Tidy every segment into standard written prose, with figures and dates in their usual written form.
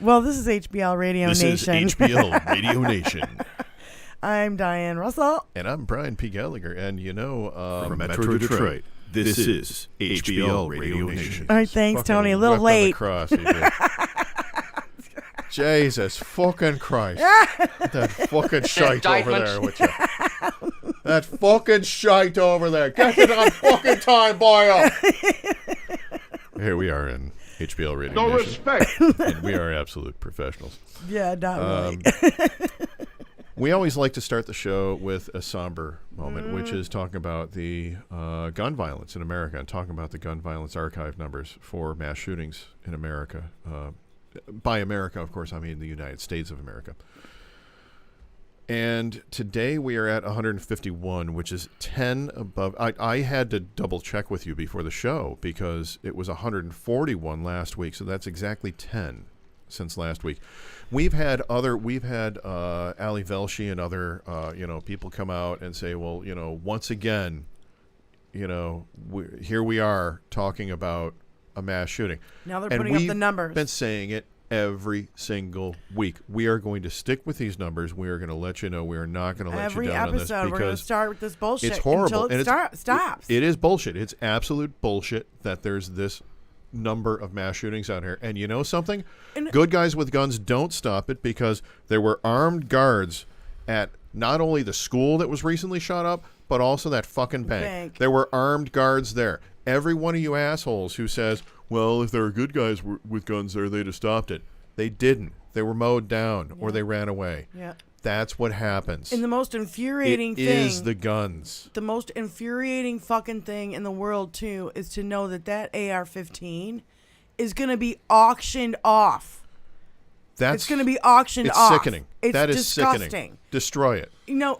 Well, this is HBL Radio Nation. This is HBL Radio Nation. I'm Diane Russell. And I'm Brian P. Gallagher. And from Metro Detroit, this is HBL Radio Nation. All right, thanks, Tony. A little late. Jesus fucking Christ. That fucking shite over there with you. That fucking shite over there. Get it on fucking time, boy. Here we are in HBL Radio Nation. No respect. And we are absolute professionals. Yeah, not really. We always like to start the show with a somber moment, which is talking about the gun violence in America and talking about the gun violence archive numbers for mass shootings in America. By America, of course, I mean the United States of America. And today we are at 151, which is 10 above. I had to double check with you before the show because it was 141 last week, so that's exactly 10 since last week. We've had Ali Velshi and other people come out and say, well, once again, here we are talking about a mass shooting. Now they're putting up the numbers. We've been saying it every single week. We are going to stick with these numbers. We are going to let you know. We are not going to let you down on this every episode we're going to start with this bullshit. It's horrible until it stops. It is bullshit. It's absolute bullshit that there's this number of mass shootings out here. And you know something? Good guys with guns don't stop it because there were armed guards at not only the school that was recently shot up, but also that fucking bank. There were armed guards there. Every one of you assholes who says, well, if there were good guys with guns there, they'd have stopped it. They didn't. They were mowed down or they ran away. Yeah. That's what happens. And the most infuriating thing is the guns. The most infuriating fucking thing in the world, too, is to know that AR-15 is going to be auctioned off. It's going to be auctioned off. It's sickening. That is disgusting. Sickening. Destroy it.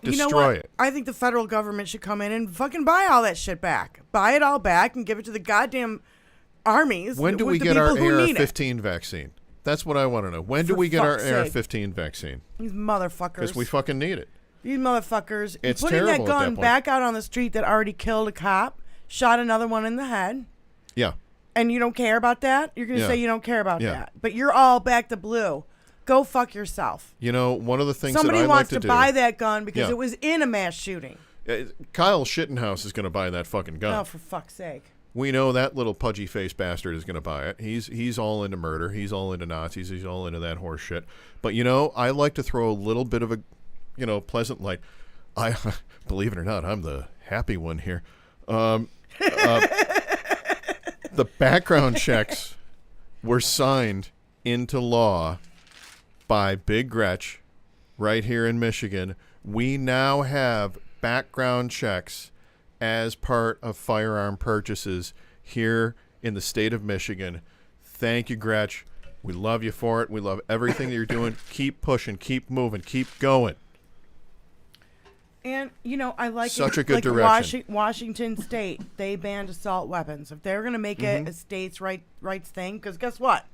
Destroy it. I think the federal government should come in and fucking buy all that shit back. Buy it all back and give it to the goddamn armies. When do we get our AR-15 vaccine? That's what I want to know. When do we get our AR-15 vaccine? These motherfuckers. Because we fucking need it. These motherfuckers. It's putting terrible that gun at that point. back out on the street that already killed a cop, shot another one in the head. Yeah. And you don't care about that? You're going to say you don't care about that. But you're all back to blue. Go fuck yourself. One of the things Somebody that I wants like to buy that gun because it was in a mass shooting. Kyle Shittenhouse is going to buy that fucking gun. Oh, for fuck's sake. We know that little pudgy-faced bastard is going to buy it. He's all into murder. He's all into Nazis. He's all into that horse shit. But, I like to throw a little bit of a, pleasant light. Believe it or not, I'm the happy one here. The background checks were signed into law by Big Gretch right here in Michigan. We now have background checks as part of firearm purchases here in the state of Michigan. Thank you, Gretch. We love you for it. We love everything that you're doing. Keep pushing, keep moving, keep going. And, I like such a good direction. Washington State, they banned assault weapons. If they're going to make it a states' rights thing, because guess what?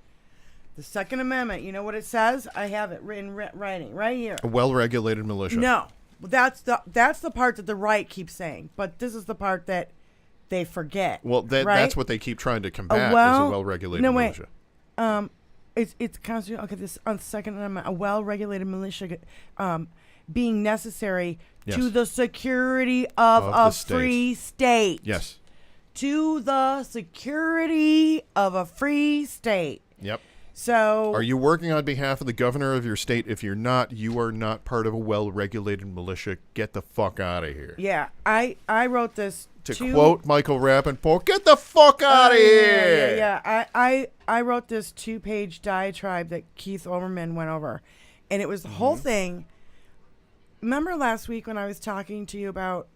The Second Amendment, you know what it says? I have it written writing right here. A well-regulated militia. No. That's the part that the right keeps saying, but this is the part that they forget. Well, that's what they keep trying to combat is a well-regulated militia. It's constitutional. Okay, this on Second Amendment, a well-regulated militia being necessary to the security of a free state. Yes. To the security of a free state. Yep. So, are you working on behalf of the governor of your state? If you're not, you are not part of a well-regulated militia. Get the fuck out of here. Yeah, I wrote this to quote Michael Rappaport, get the fuck out of here. Yeah. I wrote this 2-page diatribe that Keith Olbermann went over, and it was the whole thing. Remember last week when I was talking to you about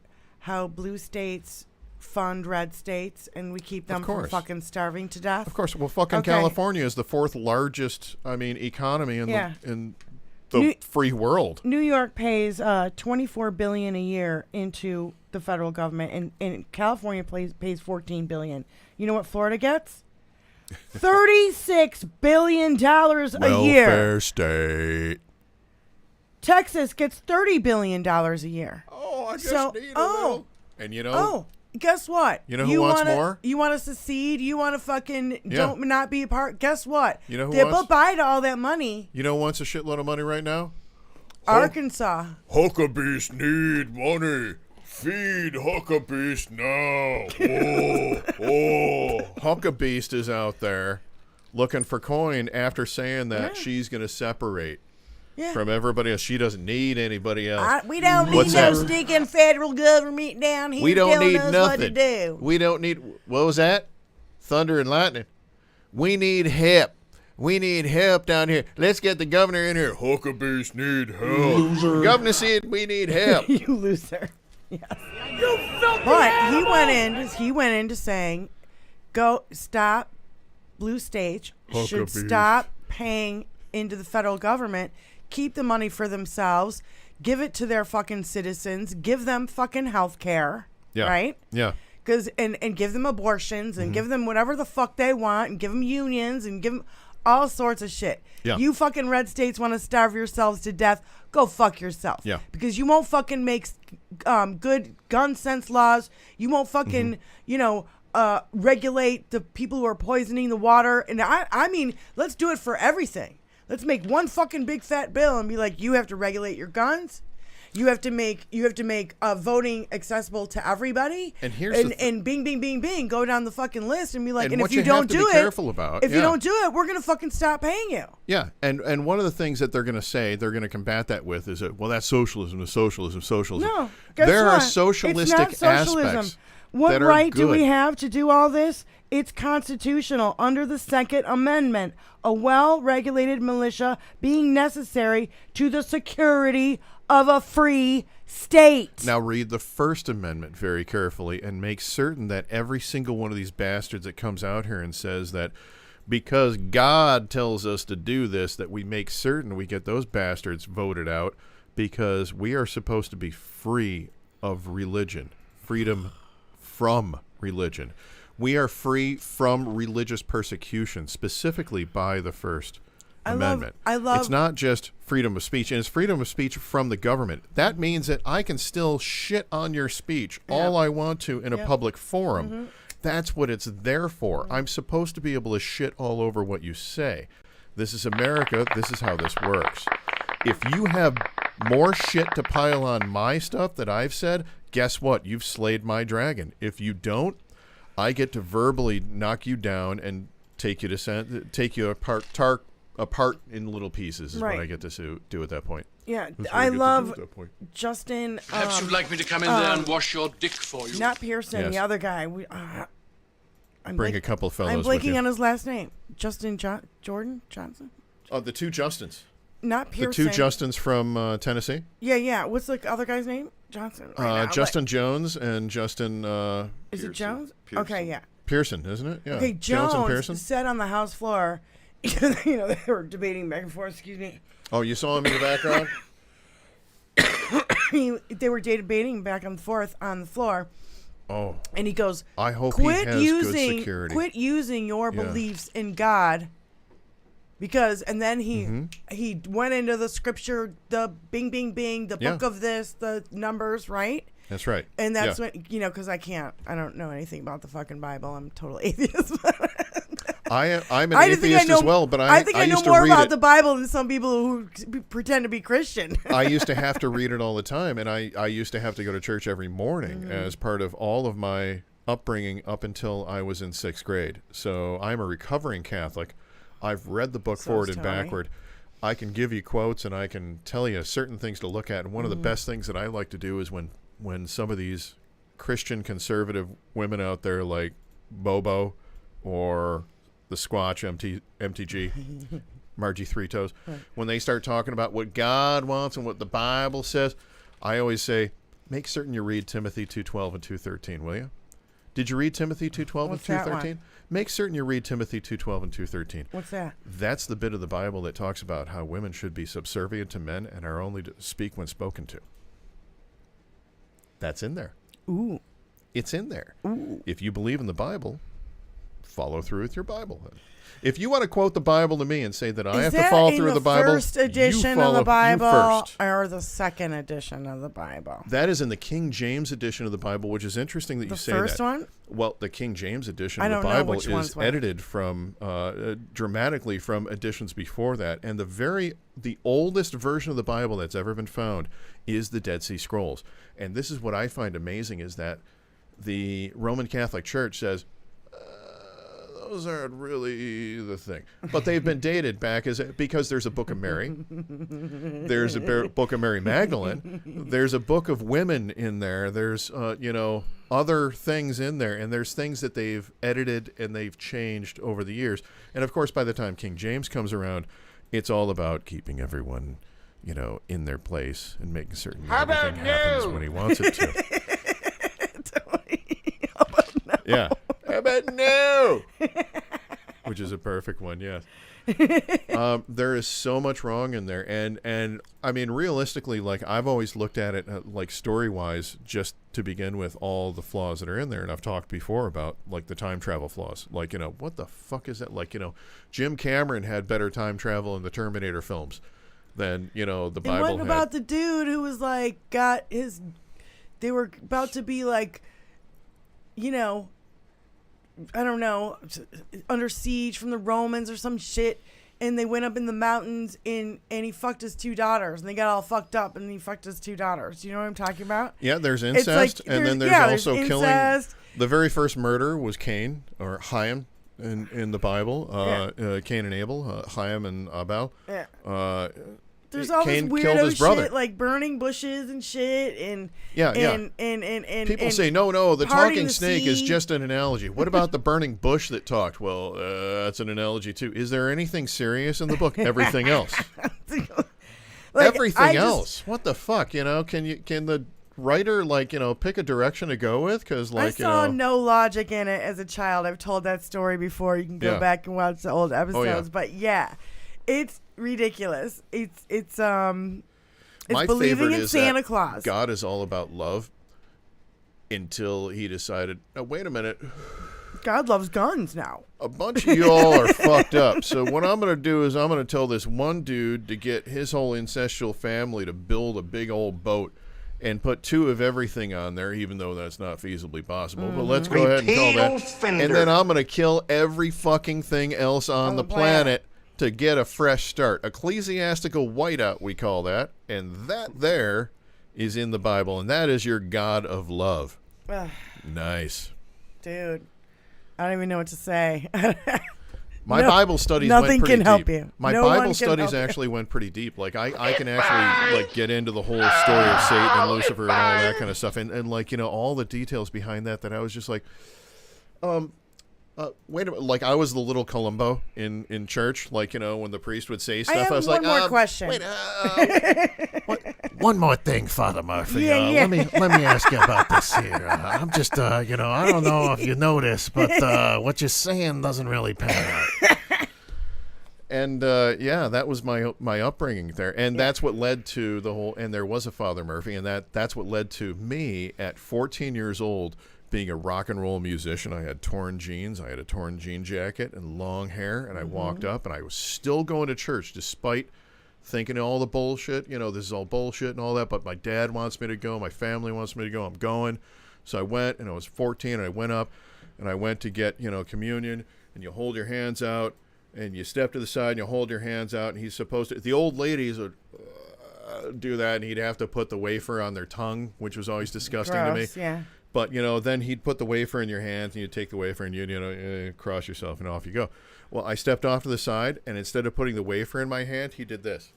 how blue states fund red states and we keep them from fucking starving to death? Of course. Well, fucking California is the 4th largest, economy in the free world. New York pays $24 billion a year into the federal government, and California pays $14 billion. You know what Florida gets? $36 billion a year. Welfare state. Texas gets $30 billion a year. Oh, I just need a little. And guess what? You know who wants more? You want to secede? You want to fucking not be a part? Guess what? You know who they'll buy all that money. You know who wants a shitload of money right now? Arkansas. Huckabees need money. Feed Huckabees now. Huckabeest is out there looking for coin after saying that she's going to separate from everybody else. She doesn't need anybody else. We don't need no stinking federal government down here we don't telling need us nothing. what to do. We don't need, what was that? Thunder and lightning. We need help. We need help down here. Let's get the governor in here. Huckabees need help. Loser. Governor said we need help. You loser. Yes. But he went into saying, go stop. Blue State should stop paying into the federal government. Keep the money for themselves. Give it to their fucking citizens. Give them fucking health care. Yeah. Right? Yeah. And give them abortions and give them whatever the fuck they want and give them unions and give them all sorts of shit. Yeah. You fucking red states want to starve yourselves to death. Go fuck yourself. Yeah. Because you won't fucking make good gun sense laws. You won't fucking, regulate the people who are poisoning the water. And I mean, let's do it for everything. Let's make one fucking big fat bill and be like, you have to regulate your guns. You have to make voting accessible to everybody. And here's and bing, bing, bing, bing, go down the fucking list and be like, and and what if you you have don't to do be it, careful about, if you don't do it, we're gonna fucking stop paying you. Yeah, and one of the things that they're going to say, they're going to combat that with is that, well, that's socialism. No, there what? are socialistic it's not socialism. aspects. What that are right do good. we have to do all this? It's constitutional under the Second Amendment. A well-regulated militia being necessary to the security of a free state. Now read the First Amendment very carefully and make certain that every single one of these bastards that comes out here and says that because God tells us to do this, that we make certain we get those bastards voted out, because we are supposed to be free of religion, freedom from religion. We are free from religious persecution, specifically by the First Amendment. It's not just freedom of speech, and it's freedom of speech from the government. That means that I can still shit on your speech all I want to in a public forum. That's what it's there for. I'm supposed to be able to shit all over what you say. This is America. This is how this works. If you have more shit to pile on my stuff that I've said, guess what? You've slayed my dragon. If you don't, I get to verbally knock you down and take you apart in little pieces is what I get to do at that point. Yeah, I love Justin. Perhaps you'd like me to come in there and wash your dick for you. Not Pearson, the other guy. Bring a couple of fellows. I'm blanking with you. on his last name. Justin Jordan Johnson. Oh, the two Justins. Not Pearson. The two Justins from Tennessee. Yeah. What's the other guy's name? Johnson. Right Justin Jones and Justin. Is it Jones? Pearson. Okay, yeah. Pearson, isn't it? Yeah. Okay, Jones and Pearson said on the House floor. They were debating back and forth. Excuse me. Oh, you saw him in the background. They were debating back and forth on the floor. Oh. And he goes, I hope he has good security. Quit using your beliefs in God. Because, and then he went into the scripture, the bing, bing, bing, the book of this, the numbers, right? That's right. And that's when, because I don't know anything about the fucking Bible. I'm total atheist. I'm an atheist as well, but I think I know used to more read about it. the Bible than some people who pretend to be Christian. I used to have to read it all the time, and I used to have to go to church every morning as part of all of my upbringing up until I was in 6th grade. So I'm a recovering Catholic. I've read the book forward and backward. I can give you quotes, and I can tell you certain things to look at. And one of the best things that I like to do is when some of these Christian conservative women out there like Bobo or the Squatch MTG, Margie Three Toes, when they start talking about what God wants and what the Bible says, I always say, make certain you read Timothy 2:12 and 2:13, will you? Did you read Timothy 2:12 and 2:13? Make certain you read Timothy 2:12 and 2:13. What's that? That's the bit of the Bible that talks about how women should be subservient to men and are only to speak when spoken to. That's in there. Ooh. It's in there. Ooh. If you believe in the Bible, follow through with your Bible. If you want to quote the Bible to me and say that I have to that follow in through the Bible, first edition you follow, of the Bible you first. or the second edition of the Bible? That is in the King James edition of the Bible, which is interesting that you say that. The first one? Well, the King James edition I of the don't know Bible which is one's what. edited from dramatically from editions before that, and the oldest version of the Bible that's ever been found is the Dead Sea Scrolls. And this is what I find amazing is that the Roman Catholic Church says those aren't really the thing, but they've been dated back because there's a Book of Mary, there's a Book of Mary Magdalene, there's a Book of Women in there, there's other things in there, and there's things that they've edited and they've changed over the years. And of course, by the time King James comes around, it's all about keeping everyone in their place and making certain everything happens when he wants it to. Yeah. How about no? Which is a perfect one, yes. There is so much wrong in there. And I mean, realistically, like I've always looked at it like story-wise, just to begin with all the flaws that are in there. And I've talked before about like the time travel flaws. Like, what the fuck is that? Like, Jim Cameron had better time travel in the Terminator films than, the Bible and what about the dude who was like, they were about to be like, I don't know, under siege from the Romans or some shit, and they went up in the mountains and he fucked his 2 daughters, and they got all fucked up, and he fucked his 2 daughters. You know what I'm talking about? Yeah, there's incest, and then there's also killing. The very first murder was Cain, or Chaim, in the Bible. Cain and Abel, Chaim and Abel. Yeah. There's all Cain this killed weirdo his brother. shit, like burning bushes and shit, and people say no, the talking snake is just an analogy. What about the burning bush that talked? Well, that's an analogy too. Is there anything serious in the book? Everything else. Everything else. What the fuck? Can the writer pick a direction to go with? Because I saw no logic in it as a child. I've told that story before. You can go back and watch the old episodes. But yeah, it's ridiculous. It's my believing in is Santa that Claus. God is all about love until he decided, oh, wait a minute. God loves guns now. A bunch of y'all are fucked up. So what I'm going to do is I'm going to tell this one dude to get his whole incestual family to build a big old boat and put 2 of everything on there, even though that's not feasibly possible. But let's go ahead and call that. Offender. And then I'm going to kill every fucking thing else on the planet to get a fresh start. Ecclesiastical whiteout, we call that. And that there is in the Bible. And that is your God of love. Nice. Dude, I don't even know what to say. My Bible studies went pretty deep. Nothing can help you. My Bible studies actually went pretty deep. Like I can actually get into the whole story of Satan and Lucifer and all that kind of stuff. And all the details behind that I was just like, wait a minute. Like I was the little Columbo in church. Like, when the priest would say stuff, I was like, one more question. Wait, one more thing, Father Murphy. Yeah. Let me ask you about this here. I'm just, I don't know if you know this, but what you're saying doesn't really pan out. And that was my upbringing there, and that's what led to the whole. And there was a Father Murphy, and that's what led to me at 14 years old being a rock and roll musician. I had torn jeans, I had a torn jean jacket and long hair, and I walked up, and I was still going to church despite thinking all the bullshit. This is all bullshit and all that. But my dad wants me to go, my family wants me to go. I'm going, so I went, and I was 14, and I went up, and I went to get communion, and you hold your hands out. And you step to the side and you hold your hands out, and he's supposed to. The old ladies would do that, and he'd have to put the wafer on their tongue, which was always disgusting to me. Yeah. But then he'd put the wafer in your hands, and you'd take the wafer and you'd cross yourself, and off you go. Well, I stepped off to the side, and instead of putting the wafer in my hand, he did this.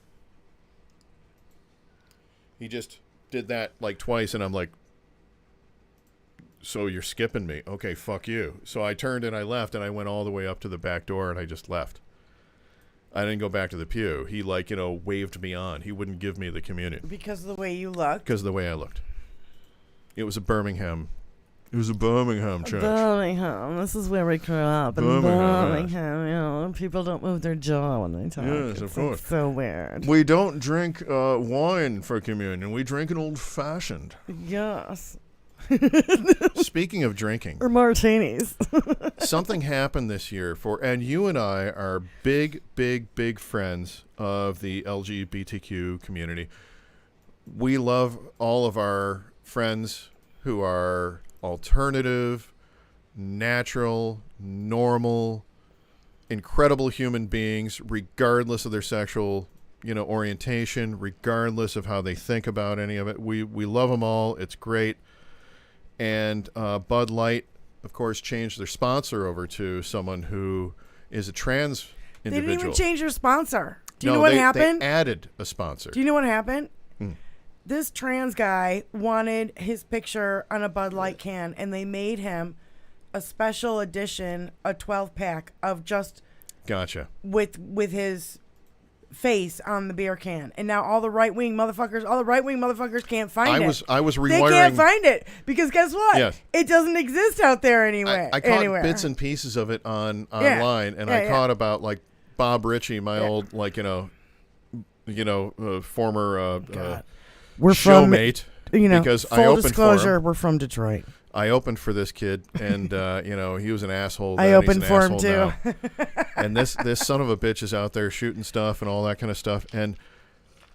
He just did that like twice, and I'm like, so you're skipping me. Okay, fuck you. So I turned and I left, and I went all the way up to the back door, and I just left. I didn't go back to the pew. He waved me on. He wouldn't give me the communion. Because of the way you looked? Because of the way I looked. It was a Birmingham church. Birmingham. This is where we grew up. In Birmingham. People don't move their jaw when they talk. Yes, of course. It's so weird. We don't drink wine for communion. We drink an old-fashioned. Yes. Speaking of drinking, or martinis. something happened this year and you and I are big friends of the LGBTQ community. We love all of our friends who are alternative, natural, normal, incredible human beings, regardless of their sexual, orientation, regardless of how they think about any of it. We love them all. It's great. And Bud Light, of course, changed their sponsor over to someone who is a trans individual. They didn't even change their sponsor. Do you know what happened? They added a sponsor. Do you know what happened? This trans guy wanted his picture on a Bud Light can, and they made him a special edition, a 12-pack of just Gotcha. with his face on the beer can. And now all the right-wing motherfuckers can't find it. I was rewiring. They can't find it because guess what? Yes. It doesnn't exist out there anywhere. I caught bits and pieces of it online, and I caught about like Bob Ritchie, my old former we're showmate. Because full I opened disclosure, for him. we're from Detroit. I opened for this kid, and he was an asshole. I opened for him too. And this son of a bitch is out there shooting stuff and all that kind of stuff. And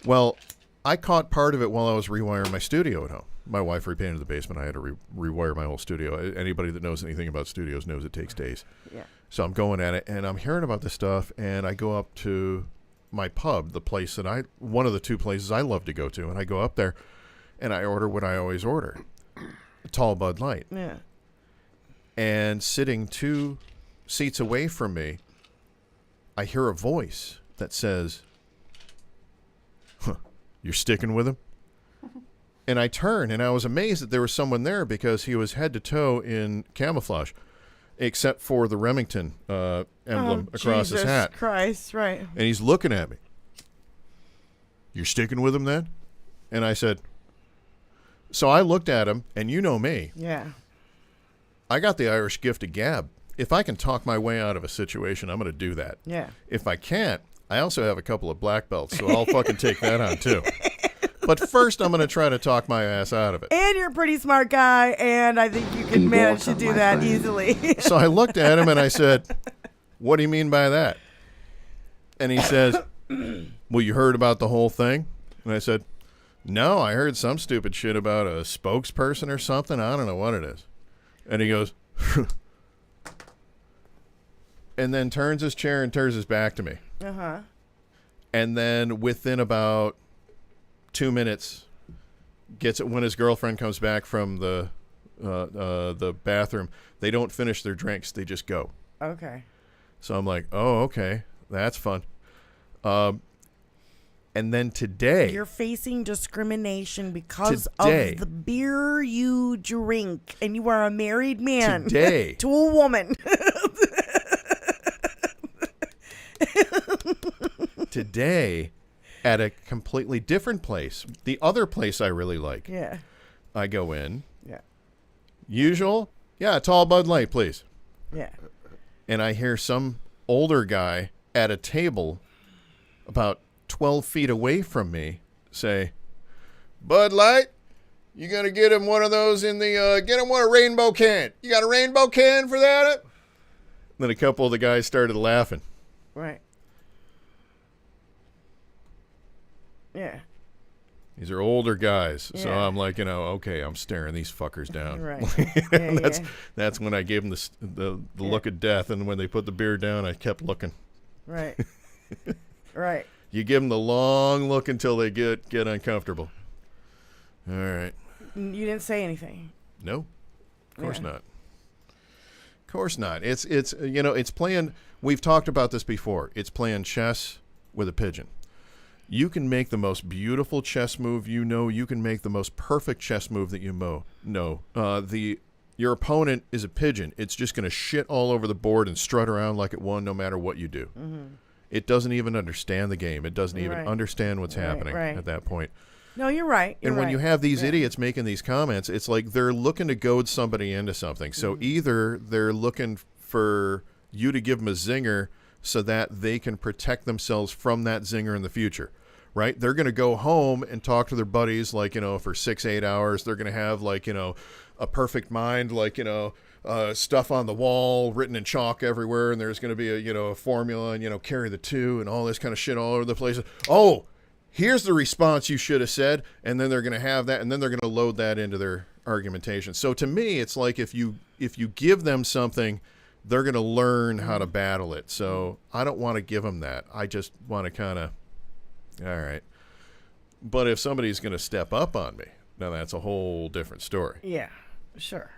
well, I caught part of it while I was rewiring my studio at home. My wife repainted the basement. I had to rewire my whole studio. Anybody that knows anything about studios knows it takes days. Yeah. So I'm going at it, and I'm hearing about this stuff, and I go up to my pub, the place that one of the two places I love to go to, and I go up there, and I order what I always order. A tall Bud Light. Yeah. And sitting 2 seats away from me, I hear a voice that says, "You're sticking with him?" And I turn, and I was amazed that there was someone there because he was head to toe in camouflage, except for the Remington emblem across his hat. Jesus Christ, right. And he's looking at me. "You're sticking with him then?" And I said, so I looked at him, and you know me. Yeah. I got the Irish gift of gab. If I can talk my way out of a situation, I'm going to do that. Yeah. If I can't, I also have a couple of black belts, so I'll fucking take that on too. But first, I'm going to try to talk my ass out of it. And you're a pretty smart guy, and I think you can manage to do that easily. So I looked at him, and I said, "What do you mean by that?" And he says, "Well, you heard about the whole thing?" And I said, "No, I heard some stupid shit about a spokesperson or something. I don't know what it is." And he goes, and then turns his chair and turns his back to me. Uh-huh. And then within about 2 minutes, gets it when his girlfriend comes back from the bathroom. They don't finish their drinks. They just go. Okay. So I'm like, oh, okay. That's fun. And then today, you're facing discrimination because of the beer you drink, and you are a married man today to a woman. Today, at a completely different place, the other place I really like. Yeah. I go in. Yeah. Usual, yeah, tall Bud Light, please. Yeah. And I hear some older guy at a table about 12 feet away from me say, "Bud Light, you gonna get him one of those in the get him one a rainbow can. You got a rainbow can for that?" Then a couple of the guys started laughing. Right. Yeah. These are older guys, so Yeah. I'm like, okay, I'm staring these fuckers down. Right. Yeah, that's when I gave them the look of death, and when they put the beer down, I kept looking. Right. Right. You give them the long look until they get uncomfortable. All right. You didn't say anything. No, of course not. Of course not. It's playing. We've talked about this before. It's playing chess with a pigeon. You can make the most beautiful chess move you can make the most perfect chess move that you know. Your opponent is a pigeon. It's just going to shit all over the board and strut around like it won no matter what you do. Mm-hmm. It doesn't even understand the game. It doesn't even understand what's happening at that point. No, you're right. And when you have these idiots making these comments, it's like they're looking to goad somebody into something. So either they're looking for you to give them a zinger so that they can protect themselves from that zinger in the future. right? They're going to go home and talk to their buddies, like, for 6-8 hours. They're going to have, like, a perfect mind, like, stuff on the wall written in chalk everywhere. And there's going to be a formula and, carry the two and all this kind of shit all over the place. Oh, here's the response you should have said. And then they're going to have that. And then they're going to load that into their argumentation. So to me, it's like if you give them something, they're going to learn how to battle it. So I don't want to give them that. I just want to kind of, all right. But if somebody's going to step up on me, now that's a whole different story. Yeah, sure.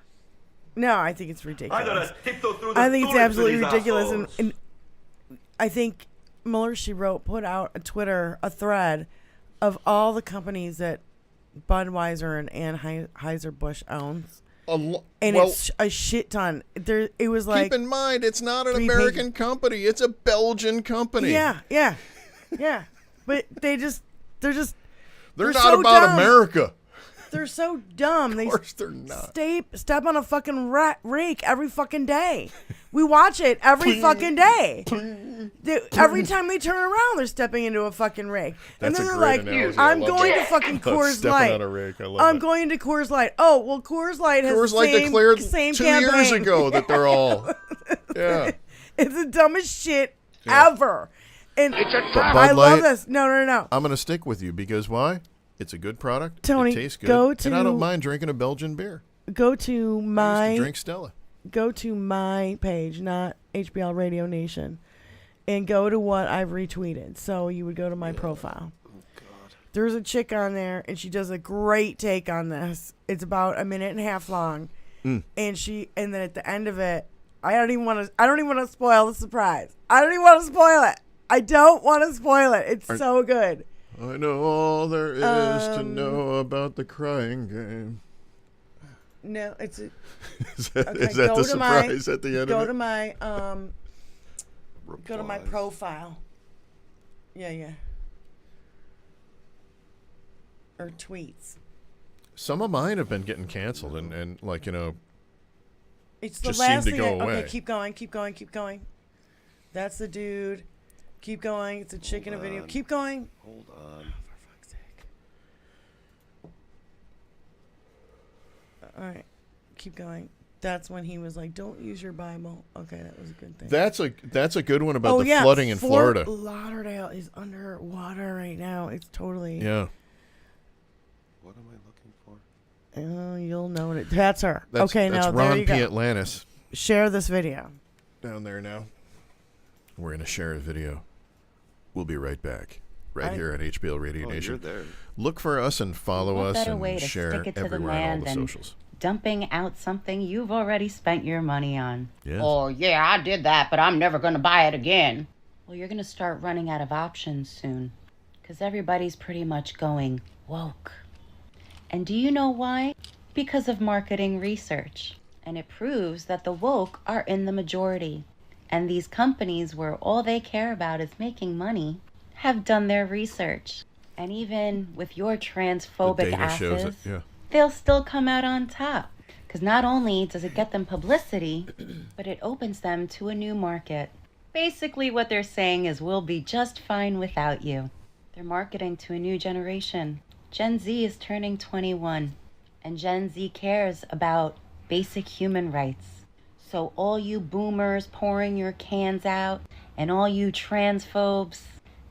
No, I think it's ridiculous. I think it's absolutely ridiculous. And I think Mueller, she wrote, put out a thread of all the companies that Budweiser and Anheuser-Busch owns. It's a shit ton. It was like, keep in mind, it's not an American company. It's a Belgian company. Yeah. But they're not so about dumb. America. They're so dumb. Of course they're not. Step on a fucking rake every fucking day. We watch it every fucking day. Every time they turn around, they're stepping into a fucking rake. That's and then a they're great like, analogy. I'm going to fucking Coors Light. On a rake. I love I'm it. going to Coors Light. Oh, well, Coors Light has Coors the Light same, declared same 2 campaign. years ago that they're all. Yeah. It's the dumbest shit ever. And I love this. No. I'm going to stick with you because why? It's a good product. Tony, it tastes good. And I don't mind drinking a Belgian beer. Go to I used to drink Stella. Go to my page, not HBL Radio Nation, and go to what I've retweeted. So you would go to my profile. Oh, God. There's a chick on there, and she does a great take on this. It's about a minute and a half long, and then at the end of it, I don't even want to spoil the surprise. I don't even want to spoil it. I don't want to spoil it. It's so good. I know all there is to know about the crying game. No, it's a, is that okay, the surprise at the end of it? Go to my profile. Yeah. Or tweets. Some of mine have been getting canceled and it's the just last seem to thing. go away. Okay, keep going. That's the dude. Keep going. It's a chick in a video. Keep going. Hold on. For fuck's sake. All right. Keep going. That's when he was like, "Don't use your Bible." Okay, that was a good thing. That's a good one about the flooding in Florida. Fort Lauderdale is underwater right now. It's totally. Yeah. What am I looking for? Oh, you'll know it. That's her. That's there Ron you P. go. Atlantis. Share this video. Down there now. We're going to share a video. We'll be right back. Here at HBL Radio Nation. You're there. Look for us and follow us better way and to share stick it to the everywhere on all land the than socials. dumping out something you've already spent your money on. Yes. Oh, yeah, I did that, but I'm never going to buy it again. Well, you're going to start running out of options soon, because everybody's pretty much going woke. And do you know why? Because of marketing research. And it proves that the woke are in the majority. And these companies where all they care about is making money have done their research. And even with your transphobic asses, they'll still come out on top. Because not only does it get them publicity, but it opens them to a new market. Basically what they're saying is we'll be just fine without you. They're marketing to a new generation. Gen Z is turning 21. And Gen Z cares about basic human rights. So all you boomers pouring your cans out and all you transphobes,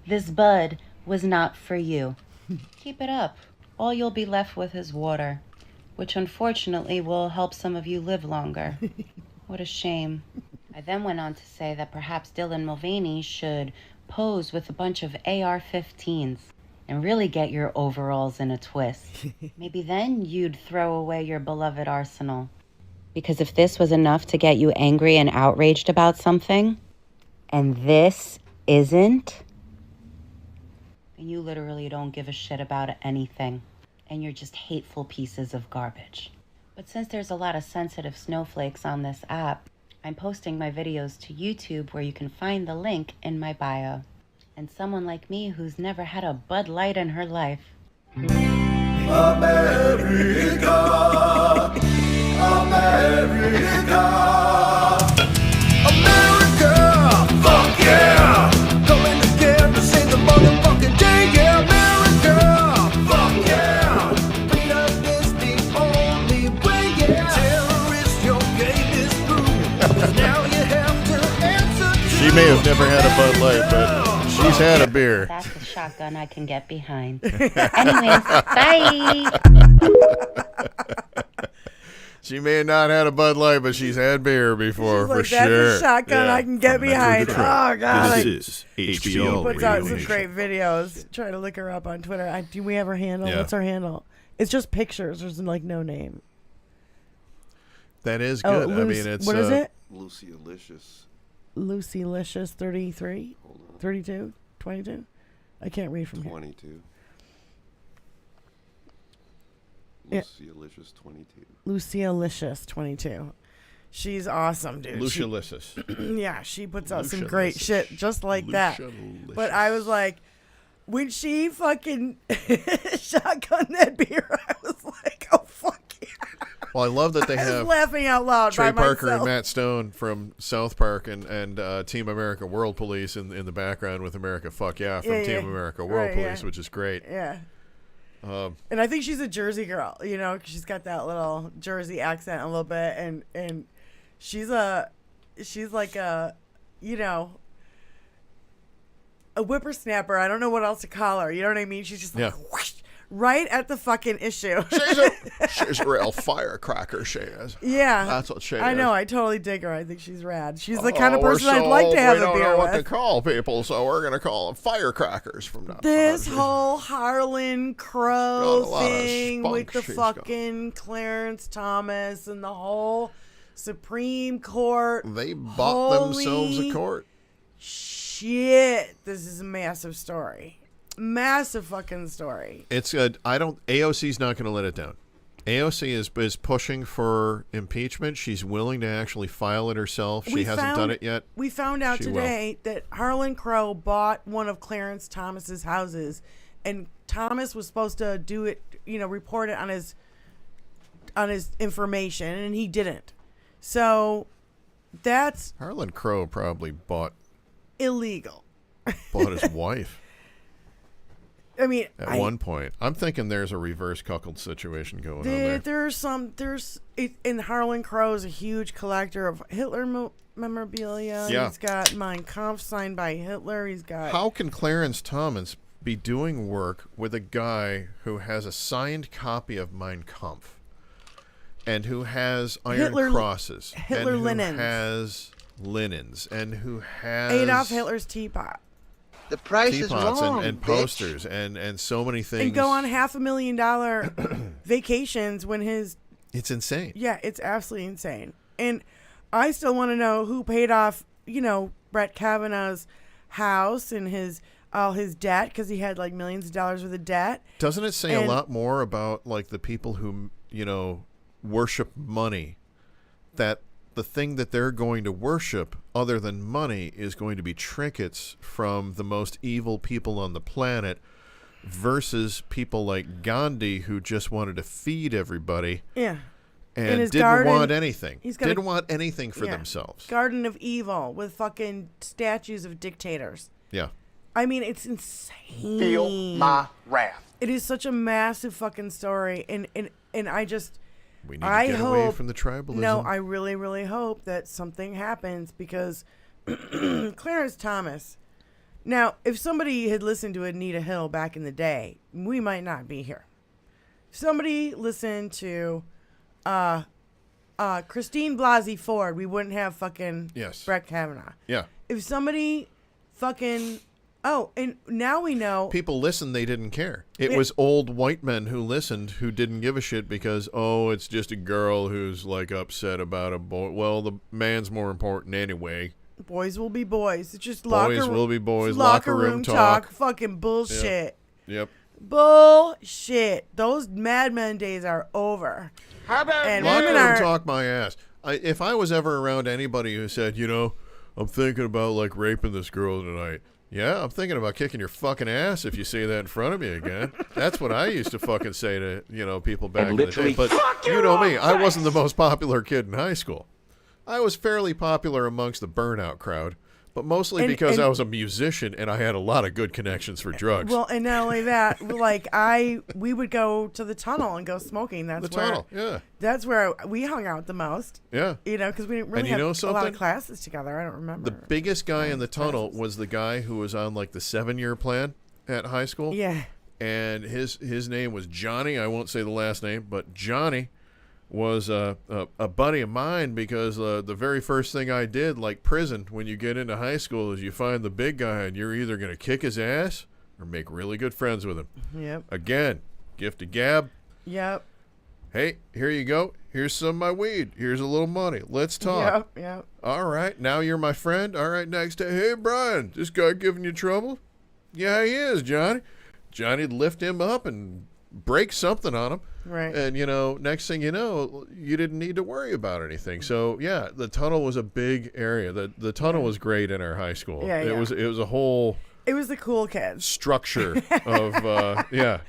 this bud was not for you. Keep it up. All you'll be left with is water, which unfortunately will help some of you live longer. What a shame. I then went on to say that perhaps Dylan Mulvaney should pose with a bunch of AR-15s and really get your overalls in a twist. Maybe then you'd throw away your beloved arsenal. Because if this was enough to get you angry and outraged about something, and this isn't, then you literally don't give a shit about anything. And you're just hateful pieces of garbage. But since there's a lot of sensitive snowflakes on this app, I'm posting my videos to YouTube where you can find the link in my bio. And someone like me who's never had a Bud Light in her life. America, fuck yeah! Coming together to sing the motherfucking day, yeah, man. may have never had a Bud Light, but she's had a beer. That's a shotgun I can get behind. Anyways, bye. She may have not had a Bud Light, but she's had beer before, for That's sure. a shotgun I can get behind. Oh, God. This is She HBL puts Radio out some Nation. great videos. Try to look her up on Twitter. Do we have her handle? Yeah. What's her handle? It's just pictures. There's like no name. That is good. I mean, it's what is it? Lucy Alicious. Lucylicious 33, 32, 22. I can't read from here. 22. Yeah. Lucy Alicious 22. Lucylicious 22. She's awesome, dude. Lucialicious. Yeah, she puts out some Lucialicious. great shit just like that. But I was like, when she fucking shotgun that beer, I was like, oh, fuck yeah. Well, I love that they I was have laughing out loud Trey by Parker myself. and Matt Stone from South Park and Team America World Police in the background with America Fuck Yeah from Yeah, Team yeah. America World Right, Police, yeah. which is great. Yeah. And I think she's a Jersey girl, 'cause she's got that little Jersey accent a little bit, and she's like a whippersnapper. I don't know what else to call her. You know what I mean? She's just like whoosh, right at the fucking issue. She's a real firecracker, she is. Yeah, That's what she I is. know. I totally dig her. I think she's rad. She's the kind of person I'd like to have we a don't beer know what to with. call people, so we're going to call them firecrackers from now on. This whole Harlan Crow Got a lot of thing spunk with the she's got. fucking Clarence Thomas and the whole Supreme Court. They bought themselves Holy a court. Shit, this is a massive story. Massive fucking story. It's AOC's not going to let it down. AOC is pushing for impeachment. She's willing to actually file it herself. She hasn't done it yet. We found out She today that Harlan Crow bought one of Clarence Thomas's houses, and Thomas was supposed to do it, report it on his information, and he didn't. So that's Harlan Crow probably bought illegal. his wife I mean, at one point. I'm thinking there's a reverse cuckold situation going on there. And Harlan Crow's a huge collector of Hitler memorabilia. Yeah. He's got Mein Kampf signed by Hitler. He's got. How can Clarence Thomas be doing work with a guy who has a signed copy of Mein Kampf and who has iron crosses Hitler and who linens. has linens and who has Adolf Hitler's teapot. The price is teapots wrong, and bitch. posters and so many things. And go on $500,000 vacations when his. It's insane. Yeah, it's absolutely insane. And I still want to know who paid off, Brett Kavanaugh's house and all his debt, because he had like millions of dollars worth of debt. Doesn't it say a lot more about like the people who, worship money, that the thing that they're going to worship other than money is going to be trinkets from the most evil people on the planet versus people like Gandhi who just wanted to feed everybody. Yeah. And his didn't garden, want anything. he's got Didn't want anything for yeah, themselves. Garden of Evil with fucking statues of dictators. Yeah. I mean, it's insane. Feel my wrath. It is such a massive fucking story, and I just. We need to get away from the tribalism. No, I really, really hope that something happens because Clarence Thomas. Now, if somebody had listened to Anita Hill back in the day, we might not be here. If somebody listened to Christine Blasey Ford, we wouldn't have fucking Brett Kavanaugh. Yeah. If somebody fucking... Oh, and now we know... People listened, they didn't care. It was old white men who listened who didn't give a shit because, it's just a girl who's, like, upset about a boy. Well, the man's more important anyway. Boys will be boys. It's just Boys will be boys. Locker room talk. Fucking bullshit. Yep. Bullshit. Those Mad Men days are over. How about And Locker women room are... talk my ass. If I was ever around anybody who said, I'm thinking about, like, raping this girl tonight. Yeah, I'm thinking about kicking your fucking ass if you say that in front of me again. That's what I used to fucking say to, people back in the day. But you know me, I wasn't the most popular kid in high school. I was fairly popular amongst the burnout crowd. But mostly because I was a musician and I had a lot of good connections for drugs. Well, and not only that, we would go to the tunnel and go smoking. That's where we hung out the most. Yeah. Because we didn't really have a lot of classes together. I don't remember. The biggest guy in the tunnel was the guy who was on the 7-year plan at high school. Yeah. And his name was Johnny. I won't say the last name, but Johnny was a buddy of mine because the very first thing I did, like prison, when you get into high school, is you find the big guy and you're either going to kick his ass or make really good friends with him. Yep. Again, gift of gab. Yep. Hey, here you go. Here's some of my weed. Here's a little money. Let's talk. Yep. All right. Now you're my friend. All right. Next day, hey, Brian, this guy giving you trouble? Yeah, he is, Johnny. Johnny'd lift him up and break something on him. Right. And, next thing you know, you didn't need to worry about anything. So, yeah, the tunnel was a big area. The tunnel was great in our high school. Yeah, it was a whole... It was the cool kids. Structure of, yeah.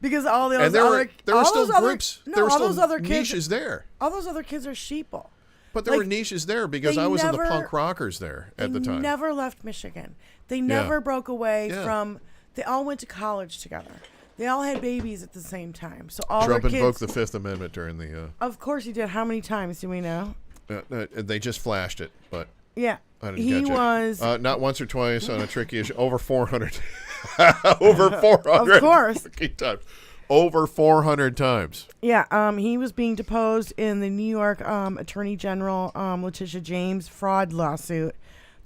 Because all those and there were still groups. There were still those other kids, niches there. All those other kids are sheeple. But there were niches there because I was in the punk rockers there at the time. They never left Michigan. They never broke away from... They all went to college together. They all had babies at the same time. So all Trump their kids, invoked the Fifth Amendment during the... Of course he did. How many times do we know? They just flashed it, but... Yeah. I didn't he catch was... it. Not once or twice on a tricky issue. Over 400. Over 400. Of course. Times. Over 400 times. Yeah. He was being deposed in the New York Attorney General Letitia James fraud lawsuit.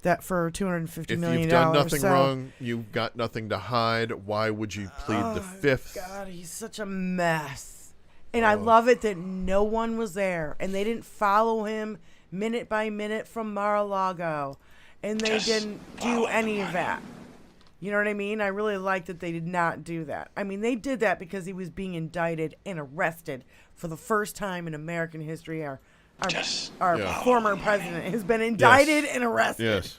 That for $250 million. If you've done nothing wrong, you've got nothing to hide. Why would you plead the Fifth? God, he's such a mess. And I love it that no one was there. And they didn't follow him minute by minute from Mar-a-Lago. And they didn't do any of that. You know what I mean? I really like that they did not do that. I mean, they did that because he was being indicted and arrested for the first time in American history. Our former president has been indicted and arrested. Yes.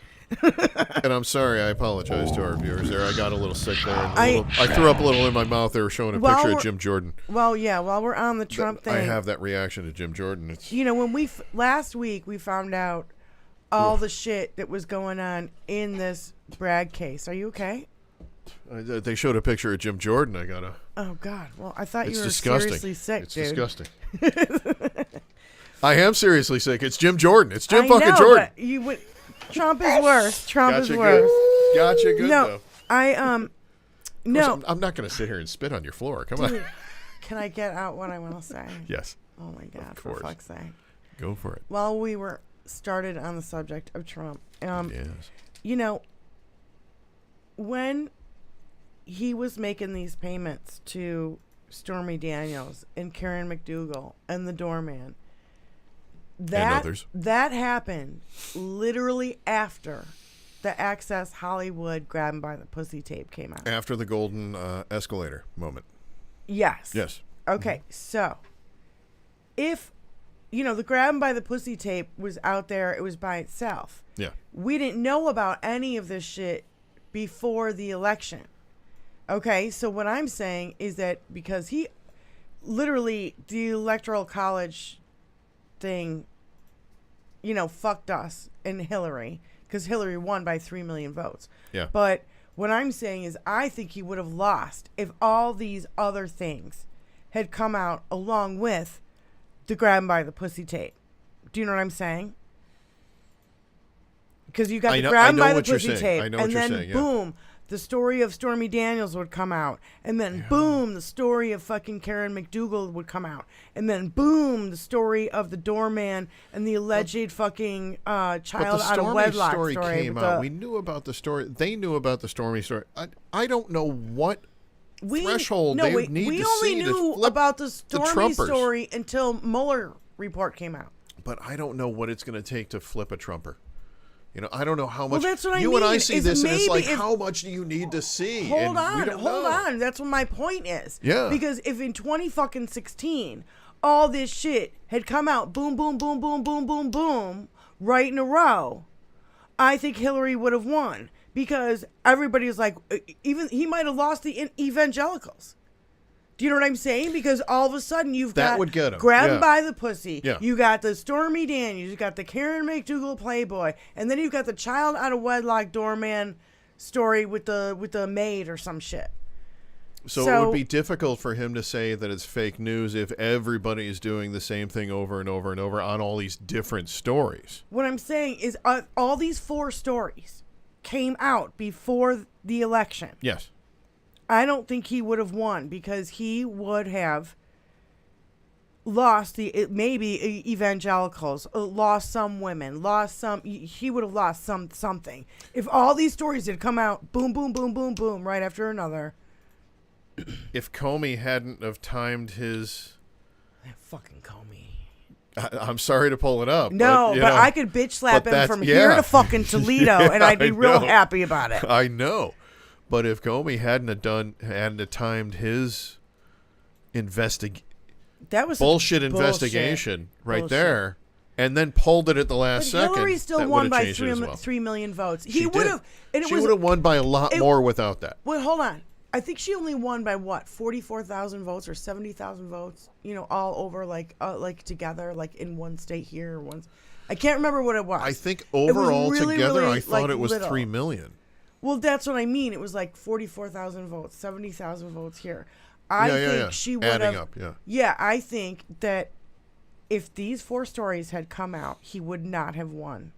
And I'm sorry, I apologize to our viewers there. I got a little sick there. And I threw up a little in my mouth. They were showing a picture of Jim Jordan. Well, yeah, while we're on the Trump thing. I have that reaction to Jim Jordan. It's, when last week we found out all the shit that was going on in this Bragg case. Are you okay? They showed a picture of Jim Jordan. I got to... Oh, God. Well, I thought you were disgusting. seriously sick, It's dude. disgusting. I am seriously sick. It's Jim Jordan. It's Jim fucking Jordan. But Trump is worse. Trump is worse. Gotcha good, though. No. I'm not going to sit here and spit on your floor. Come on. Can I get out what I want to say? Yes. Oh, my God. For fuck's sake. Go for it. While we were started on the subject of Trump, yes. When he was making these payments to Stormy Daniels and Karen McDougal and the doorman, that happened literally after the Access Hollywood Grab 'em by the Pussy tape came out. After the golden escalator moment. Yes. Yes. Okay, so if, the Grab 'em by the Pussy tape was out there, it was by itself. Yeah. We didn't know about any of this shit before the election. Okay, so what I'm saying is that because he literally, the Electoral College thing, fucked us and Hillary, because Hillary won by 3 million votes. Yeah. But what I'm saying is I think he would have lost if all these other things had come out along with the Grab 'em by the Pussy tape. Do you know what I'm saying? Because you got the Grab 'em by the Pussy tape, and then boom, the story of Stormy Daniels would come out, and then boom, the story of fucking Karen McDougal would come out, and then boom, the story of the doorman and the alleged fucking child out of wedlock story came out. We knew about the story. They knew about the Stormy story. I don't know what threshold they would need to see to flip we only knew about the Stormy Trumpers. story until Mueller report came out. But I don't know what it's going to take to flip a Trumper. I don't know how much. Well, that's what I you mean. and I see this, and it's like, if, how much do you need to see? Hold on. That's what my point is. Yeah. Because if in 2016 all this shit had come out, boom, boom, boom, boom, boom, boom, boom, right in a row, I think Hillary would have won. Because everybody was like, even he might have lost the evangelicals. Do you know what I'm saying? Because all of a sudden you've That got would get 'em. grab Yeah. him by the pussy. Yeah. You got the Stormy Daniels. You got the Karen McDougal Playboy, and then you've got the child out of wedlock doorman story with the maid or some shit. So it would be difficult for him to say that it's fake news if everybody is doing the same thing over and over and over on all these different stories. What I'm saying is all these 4 stories came out before the election. Yes. I don't think he would have won because he would have lost maybe evangelicals, lost some women, he would have lost something. If all these stories had come out boom, boom, boom, boom, boom, right after another. If Comey hadn't have timed his... That fucking Comey. I'm sorry to pull it up. No, but I could bitch slap him from here to fucking Toledo, and I'd be real happy about it. I know. But if Comey hadn't have timed his that was bullshit investigation right there, and then pulled it at the last second, Hillary still won by 3 million votes. He would have. She would have won by a lot more without that. Well, hold on. I think she only won by 44,000 votes or 70,000 votes. All over like together, like in one state here or one. I can't remember what it was. I think overall really, together, really, I thought it was little. 3 million. Well, that's what I mean. It was like 44,000 votes, 70,000 votes here. I think she would have. Adding up, yeah. Yeah, I think that if these 4 stories had come out, he would not have won.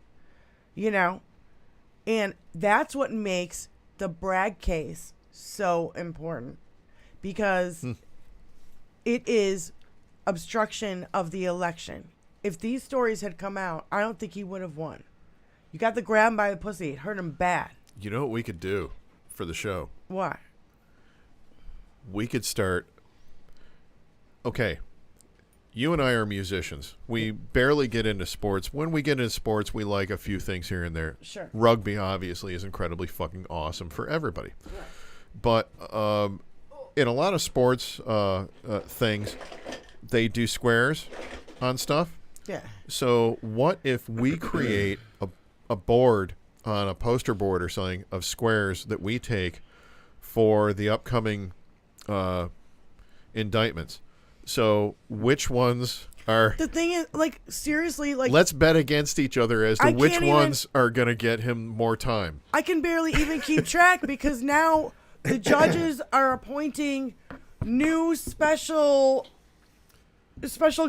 And that's what makes the Bragg case so important, because it is obstruction of the election. If these stories had come out, I don't think he would have won. You got the grab him by the pussy. It hurt him bad. You know what we could do for the show? What? We could start... Okay, you and I are musicians. We barely get into sports. When we get into sports, we like a few things here and there. Sure. Rugby, obviously, is incredibly fucking awesome for everybody. Right. But in a lot of sports things, they do squares on stuff. Yeah. So what if we create a board on a poster board or something of squares that we take for the upcoming indictments? So which ones are... The thing is, like, seriously, like... Let's bet against each other as to which ones are going to get him more time. I can barely even keep track because now the judges are appointing new special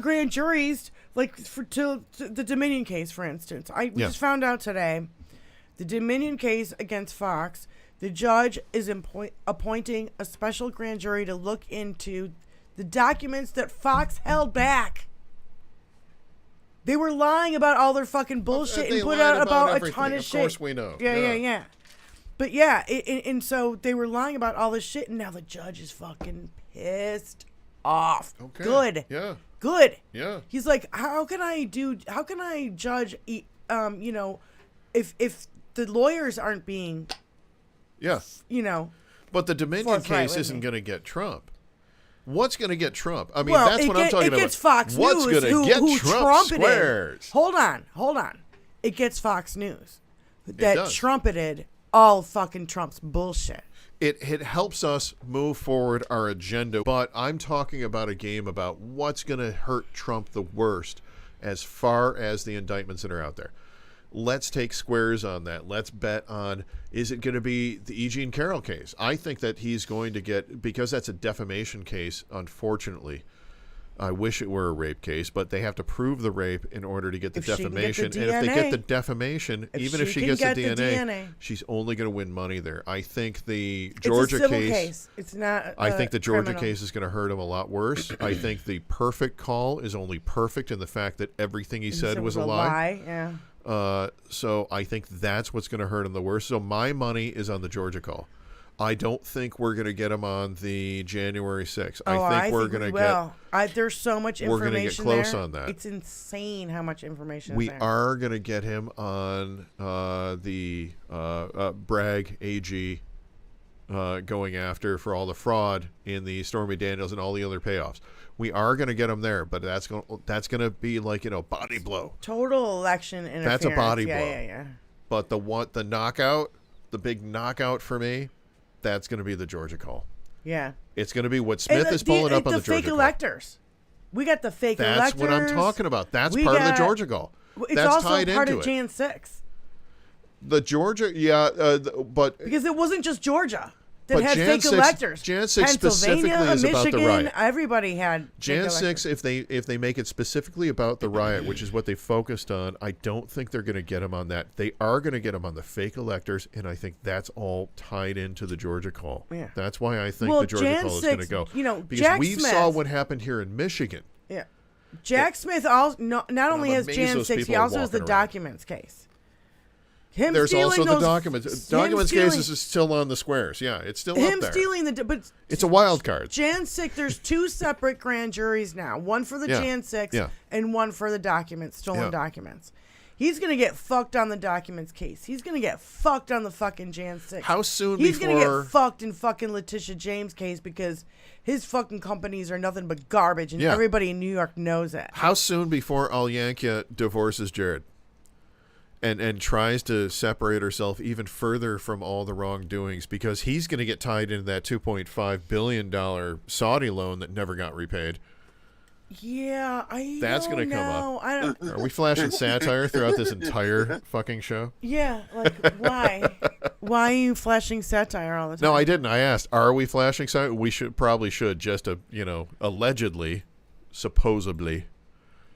grand juries, like to the Dominion case, for instance. We just found out today, the Dominion case against Fox, the judge is appointing a special grand jury to look into the documents that Fox held back. They were lying about all their fucking bullshit and put out about a ton of shit. Of course we know. Yeah. But yeah, and so they were lying about all this shit, and now the judge is fucking pissed off. Okay. Good. Yeah. Good. Yeah. He's like, how can I judge, if the lawyers aren't being, But the Dominion case isn't going to get Trump. What's going to get Trump? I mean, that's what I'm talking about. It gets Fox What's News, going to get who Trump trumpeted. squares? Hold on. It gets Fox News that does. trumpeted all fucking Trump's bullshit. It helps us move forward our agenda, but I'm talking about a game about what's going to hurt Trump the worst as far as the indictments that are out there. Let's take squares on that. Let's bet on, is it going to be the E. Jean Carroll case? I think that he's going to get, because that's a defamation case, unfortunately. I wish it were a rape case, but they have to prove the rape in order to get the defamation. And if they get the defamation, even if she gets the DNA, she's only going to win money there. I think the Georgia it's a civil case. It's not. I think the Georgia criminal case is going to hurt him a lot worse. I think the perfect call is only perfect in the fact that everything he said was a lie. Yeah. So I think that's what's going to hurt him the worst. So my money is on the Georgia call. I don't think we're going to get him on the January 6th. I think we're going to get... there's so much information. We're going to get close on that. It's insane how much information we is there. are going to get him on the Bragg AG going after for all the fraud in the Stormy Daniels and all the other payoffs. We are going to get him there, but that's going to be like, body blow. Total election interference. That's a body blow. Yeah. But the knockout, the big knockout for me, that's going to be the Georgia call. Yeah. It's going to be what Smith is pulling up on the Georgia fake electors. We got the fake electors. That's what I'm talking about. That's part of the Georgia call. It's That's also tied part into of it. Jan 6. The Georgia, but because it wasn't just Georgia that but had Jan fake 6, electors. Jan 6 specifically Pennsylvania, is about Michigan, the riot. Everybody had Jan fake 6, if they make it specifically about the riot, which is what they focused on, I don't think they're going to get them on that. They are going to get them on the fake electors, and I think that's all tied into the Georgia call. Yeah. That's why I think Well, the Georgia Jan call is 6, going to go. you know, because Jack we Smith, saw what happened here in Michigan. Yeah. Jack Smith not only has amazed Jan those 6, he people are also has the walking around. documents case. There's also the documents. Documents stealing, cases is still on the squares. Yeah, it's still him up there. stealing but it's a wild card. Jan 6, there's 2 separate grand juries now. One for the Jan 6 and one for the documents, stolen documents. He's going to get fucked on the documents case. He's going to get fucked on the fucking Jan 6. How soon He's before... going to get fucked in fucking Letitia James' case because his fucking companies are nothing but garbage and everybody in New York knows it. How soon before Alyanka divorces Jared and tries to separate herself even further from all the wrongdoings because he's going to get tied into that $2.5 billion Saudi loan that never got repaid? Yeah, That's going to come up. Are we flashing satire throughout this entire fucking show? Yeah, like, why? Why are you flashing satire all the time? No, I didn't. I asked, are we flashing satire? We probably should, just to, allegedly, supposedly.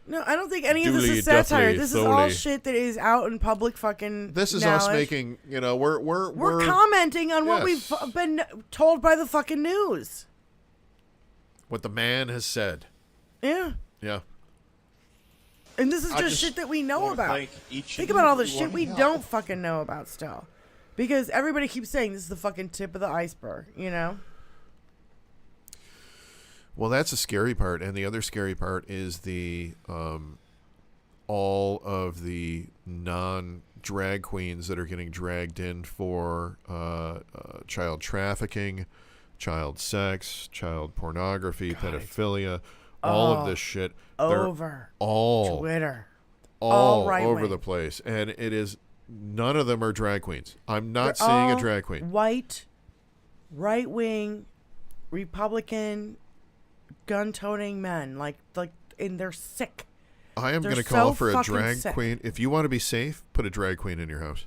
No, I don't think any of this is satire. This is all shit that is out in public fucking This is knowledge. us making, we're commenting on what we've been told by the fucking news. What the man has said. Yeah. Yeah. And this is just shit that we know about. Think about all the shit we don't fucking know about still. Because everybody keeps saying this is the fucking tip of the iceberg, Well, that's the scary part, and the other scary part is the all of the non-drag queens that are getting dragged in for child trafficking, child sex, child pornography, pedophilia, all of this shit. Over all Twitter, all right over wing. the place, and it is none of them are drag queens. I'm not seeing a drag queen. White, right wing, Republican, gun-toting men, and they're sick. I am going to call for a drag queen. If you want to be safe, put a drag queen in your house.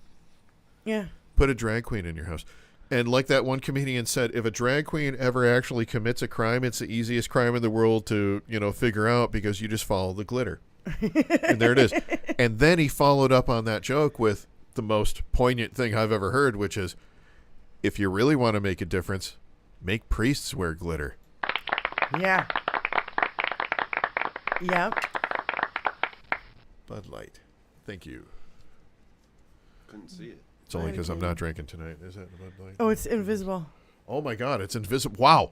Yeah. Put a drag queen in your house. And like that one comedian said, if a drag queen ever actually commits a crime, it's the easiest crime in the world to, figure out because you just follow the glitter. And there it is. And then he followed up on that joke with the most poignant thing I've ever heard, which is, if you really want to make a difference, make priests wear glitter. Yeah. Yep. Bud Light. Thank you. Couldn't see it. It's only because I'm not drinking tonight. Is that Bud Light? Oh, it's invisible. Oh my God, it's invisible. Wow.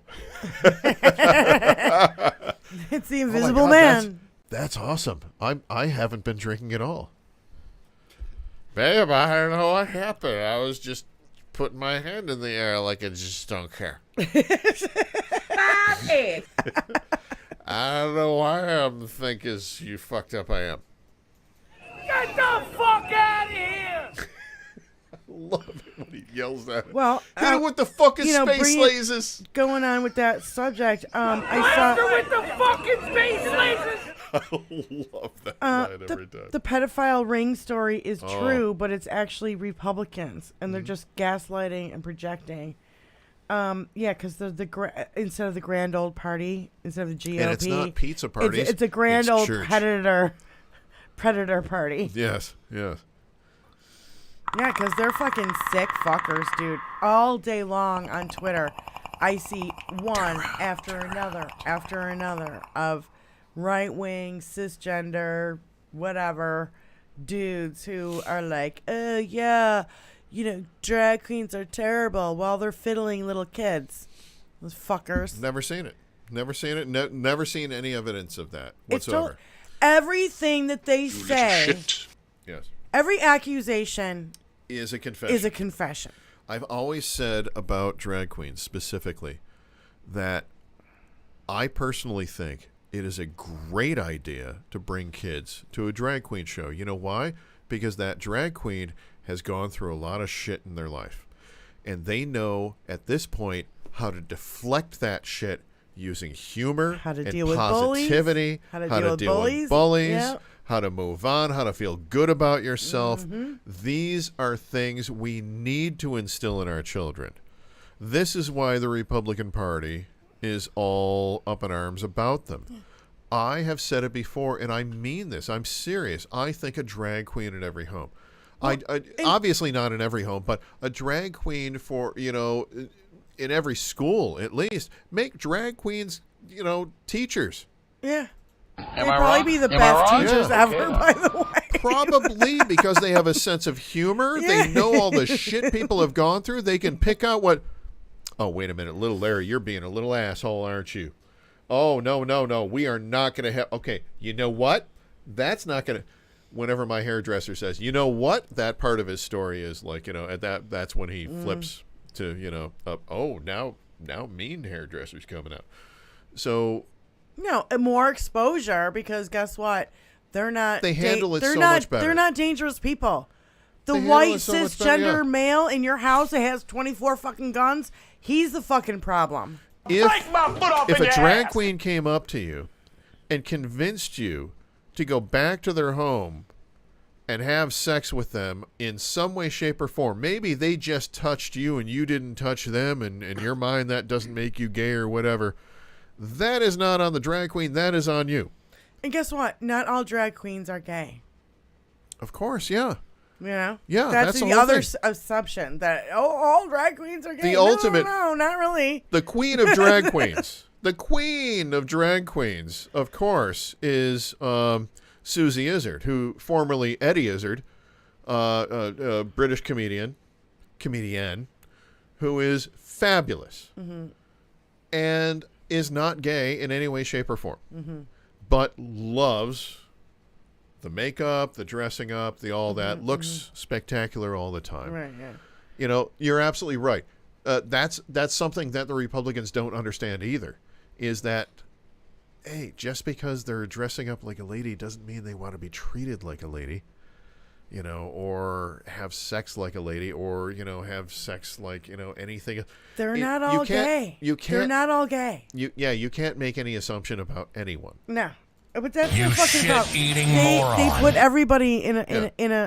It's the Invisible Man. That's awesome. I haven't been drinking at all. Babe, I don't know what happened. I was just putting my hand in the air like I just don't care. I don't know why I'm thinking as you fucked up I am. Get the fuck out of here! I love it when he yells at it. Well, hit it with the fucking space lasers. Going on with that subject, I saw with the fucking space lasers. I love that line every time. The pedophile ring story is true, but it's actually Republicans, and they're just gaslighting and projecting. Yeah, because instead of the grand old party, instead of the GOP, and it's not pizza parties. It's a grand old church. predator party. Yes, yes. Yeah, because they're fucking sick fuckers, dude. All day long on Twitter, I see one after another of right-wing, cisgender, whatever, dudes who are like, oh, yeah, drag queens are terrible while they're fiddling little kids. Those fuckers. Never seen it. Never seen it. Never seen any evidence of that whatsoever. Everything that they say, yes, every accusation is a confession. I've always said about drag queens specifically that I personally think it is a great idea to bring kids to a drag queen show. You know why? Because that drag queen has gone through a lot of shit in their life. And they know at this point how to deflect that shit using humor, how to and deal with positivity, bullies, how to deal with bullies, yep. how to move on, how to feel good about yourself. Mm-hmm. These are things we need to instill in our children. This is why the Republican Party is all up in arms about them. Yeah. I have said it before, and I mean this. I'm serious. I think a drag queen in every home. Well, obviously not in every home, but a drag queen for, in every school at least. Make drag queens, teachers. Yeah. They'd probably be the best teachers ever, by the way. Probably because they have a sense of humor. Yeah. They know all the shit people have gone through. They can pick out what... Oh, wait a minute. Little Larry, you're being a little asshole, aren't you? Oh, no. We are not going to have... Okay, you know what? That's not going to... Whenever my hairdresser says, you know what? That part of his story is like, that's when he flips to, now mean hairdresser's coming out. So... No, more exposure because guess what? They're not... They handle it so much better. They're not dangerous people. The white cisgender male in your house that has 24 fucking guns, he's the fucking problem. If a drag queen came up to you and convinced you to go back to their home and have sex with them in some way, shape, or form, maybe they just touched you and you didn't touch them, and in your mind that doesn't make you gay or whatever, that is not on the drag queen, that is on you. And guess what? Not all drag queens are gay. Of course, yeah. Yeah, that's the other assumption that all drag queens are gay. No, not really. The queen of drag queens, the queen of drag queens, of course, is Susie Izzard, who formerly Eddie Izzard, a British comedian, who is fabulous, and is not gay in any way, shape, or form, but loves the makeup, the dressing up, the all that, looks spectacular all the time. Right, yeah. You're absolutely right. That's something that the Republicans don't understand either, is that, hey, just because they're dressing up like a lady doesn't mean they want to be treated like a lady, or have sex like a lady, or, have sex like, anything. They're not all gay. They're not all gay. You can't make any assumption about anyone. No. But that's the fucking problem. They put everybody in a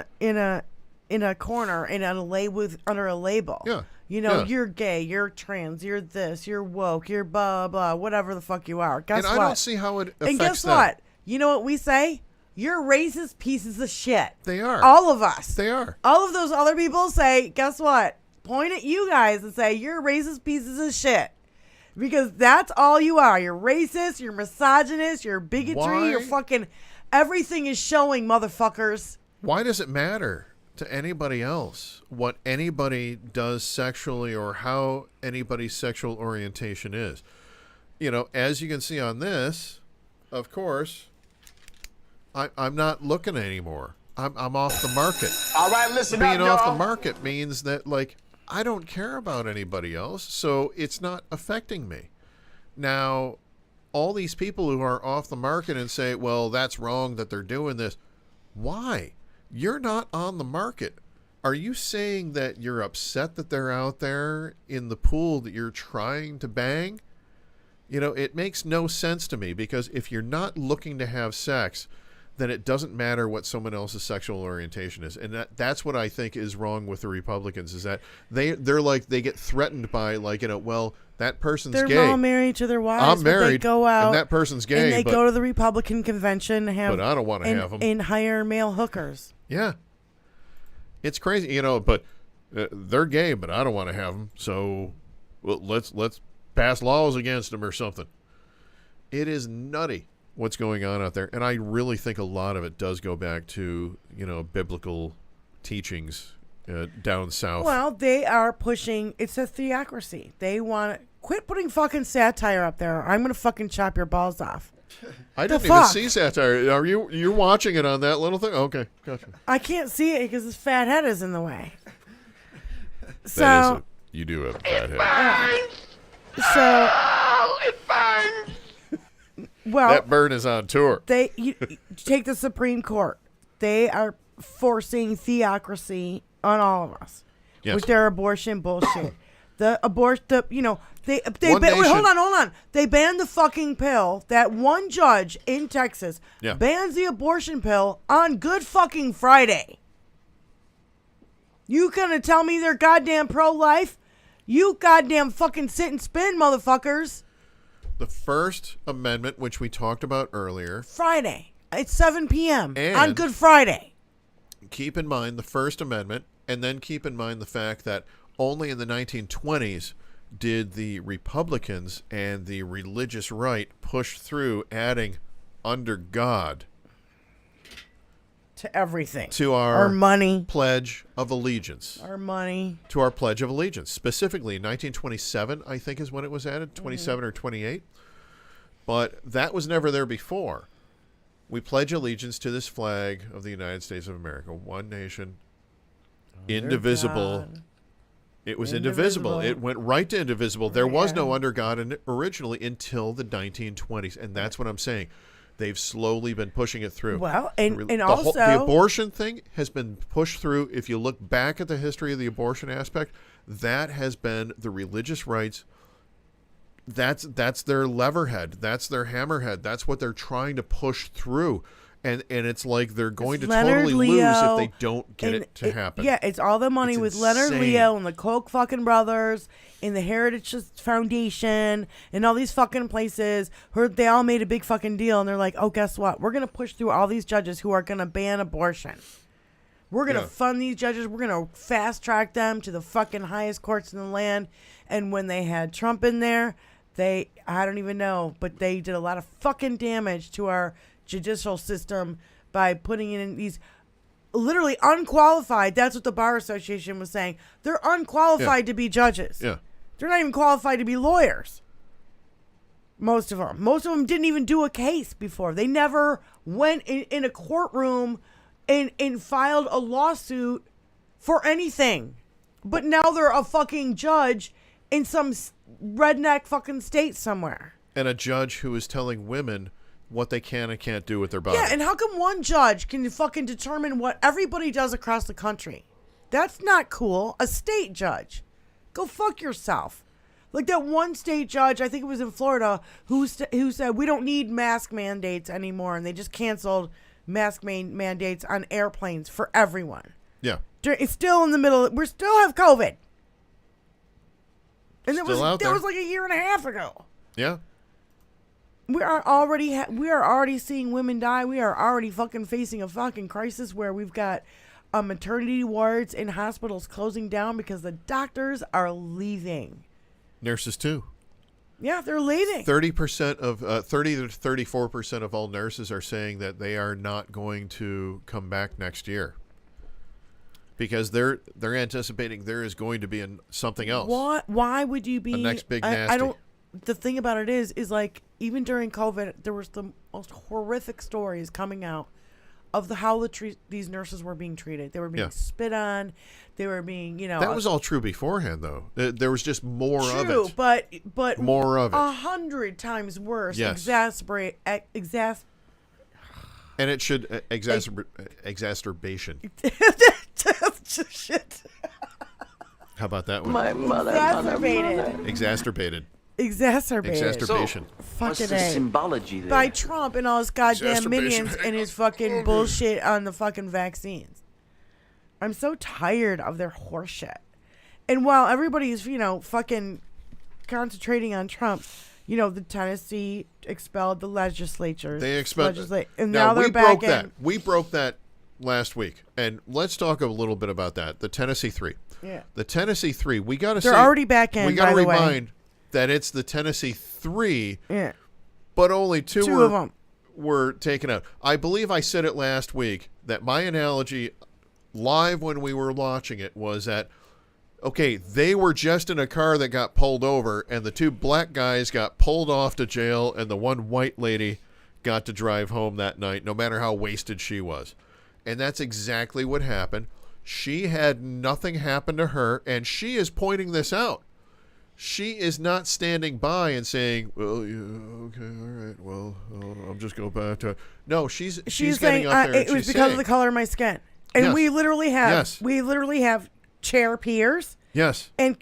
corner and under a label. Yeah. You're gay, you're trans, you're this, you're woke, you're blah blah, whatever the fuck you are. Guess what? I don't see how it affects And guess them. what? You know what we say? You're racist pieces of shit. They are. All of us. They are. All of those other people say, guess what? Point at you guys and say, you're racist pieces of shit. Because that's all you are. You're racist, you're misogynist, you're bigotry, you're fucking... Everything is showing, motherfuckers. Why does it matter to anybody else what anybody does sexually or how anybody's sexual orientation is? As you can see on this, of course, I'm not looking anymore. I'm off the market. All right, listen Being up, off y'all. the market means that, I don't care about anybody else, so it's not affecting me. Now, all these people who are off the market and say, well, that's wrong that they're doing this. Why? You're not on the market. Are you saying that you're upset that they're out there in the pool that you're trying to bang? It makes no sense to me, because if you're not looking to have sex, then it doesn't matter what someone else's sexual orientation is. And that's what I think is wrong with the Republicans, is that they're like, they get threatened by, well, that person's gay. They're all married to their wives. I'm married, they go out and that person's gay. And they go to the Republican convention but I don't want to have them. And hire male hookers. Yeah. It's crazy, but they're gay, but I don't want to have them. So let's pass laws against them or something. It is nutty what's going on out there, and I really think a lot of it does go back to biblical teachings down south. Well, they are pushing. It's a theocracy. They want to quit putting fucking satire up there. I'm gonna fucking chop your balls off. I didn't even see satire. Are you're watching it on that little thing? Okay, gotcha. I can't see it because his fat head is in the way. You do have a fat head. It burns. Well, that burn is on tour. You take the Supreme Court. They are forcing theocracy on all of us with their abortion bullshit. The Wait, hold on. They banned the fucking pill. That one judge in Texas bans the abortion pill on Good fucking Friday. You gonna tell me they're goddamn pro-life? You goddamn fucking sit and spin, motherfuckers. The First Amendment, which we talked about earlier. Friday. It's 7 p.m. And on Good Friday. Keep in mind the First Amendment, and then keep in mind the fact that only in the 1920s did the Republicans and the religious right push through adding under God to everything. To our money. Pledge of Allegiance. Our money. To our Pledge of Allegiance. Specifically, 1927, I think, is when it was added. 27 or 28. But that was never there before. We pledge allegiance to this flag of the United States of America. One nation. Indivisible. God. It was indivisible. It went right to indivisible. There was no under God originally until the 1920s. And that's what I'm saying. They've slowly been pushing it through. Well, and also the abortion thing has been pushed through. If you look back at the history of the abortion aspect, that has been the religious rights. That's their leverhead. That's their hammerhead. That's what they're trying to push through. And it's like they're going to totally lose if they don't get it to happen. Yeah, it's all the money with Leonard Leo and the Koch fucking brothers and the Heritage Foundation and all these fucking places. They all made a big fucking deal, and they're like, oh, guess what? We're going to push through all these judges who are going to ban abortion. We're going to fund these judges. We're going to fast track them to the fucking highest courts in the land. And when they had Trump in there, I don't even know, but they did a lot of fucking damage to our judicial system by putting in these literally unqualified. That's what the Bar Association was saying. They're unqualified to be judges. Yeah. They're not even qualified to be lawyers. Most of them didn't even do a case before. They never went in a courtroom and filed a lawsuit for anything. But now they're a fucking judge in some redneck fucking state somewhere. And a judge who is telling women what they can and can't do with their body. Yeah, and how come one judge can fucking determine what everybody does across the country? That's not cool. A state judge. Go fuck yourself. Like that one state judge, I think it was in Florida, who said we don't need mask mandates anymore, and they just canceled mask mandates on airplanes for everyone. Yeah. It's still in the middle. We still have COVID. And that was like a year and a half ago. Yeah. We are already seeing women die. We are already fucking facing a fucking crisis where we've got maternity wards in hospitals closing down because the doctors are leaving. Nurses too. Yeah, they're leaving. 30% of 30 to 34% of all nurses are saying that they are not going to come back next year because they're anticipating there is going to be something else. What? Why would you be a next big nasty? I don't. The thing about it is like even during COVID, there was the most horrific stories coming out of how these nurses were being treated. They were being spit on. They were being, That was all true beforehand, though. There was just more of it. True, but more of it. 100 times worse. Yes. And it should exacerbation. Shit. How about that one? My mother. Exacerbated. Exacerbation. What's the symbology there? By Trump and all his goddamn minions and his fucking bullshit on the fucking vaccines. I'm so tired of their horseshit. And while everybody's, fucking concentrating on Trump, the Tennessee expelled the legislature. They expelled and now they're back in. We broke that last week. And let's talk a little bit about that. The Tennessee 3. Yeah. The Tennessee 3, we got to They're already back in, we got to by the way. remind that it's the Tennessee 3. Yeah. But only two of them were taken out. I believe I said it last week that my analogy live when we were watching it was that, okay, they were just in a car that got pulled over and the two black guys got pulled off to jail and the one white lady got to drive home that night, no matter how wasted she was. And that's exactly what happened. She had nothing happen to her, and she is pointing this out. She is not standing by and saying, well, yeah, okay, all right, well, I'm just going back to... No, she's saying, getting up there and it was because of the color of my skin. And we literally have chair peers Yes. And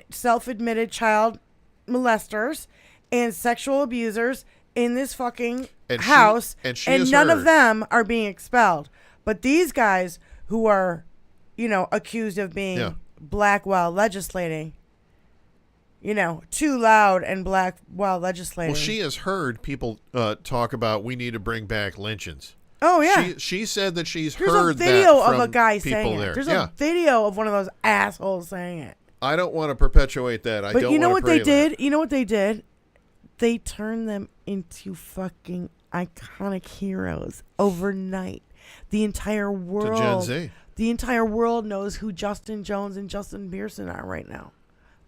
self-admitted child molesters and sexual abusers in this fucking house, and none of them are being expelled. But these guys who are, accused of being black while legislating, too loud and black while legislating. Well, she has heard people talk about we need to bring back lynchings. Oh, yeah. She said that she's There's heard that. There's a video that from of a guy people saying there. it. There's a video of one of those assholes saying it. I don't want to perpetuate that. But you know what they did? You know what they did? They turned them into fucking iconic heroes overnight. The entire world. To Gen Z. The entire world knows who Justin Jones and Justin Pearson are right now.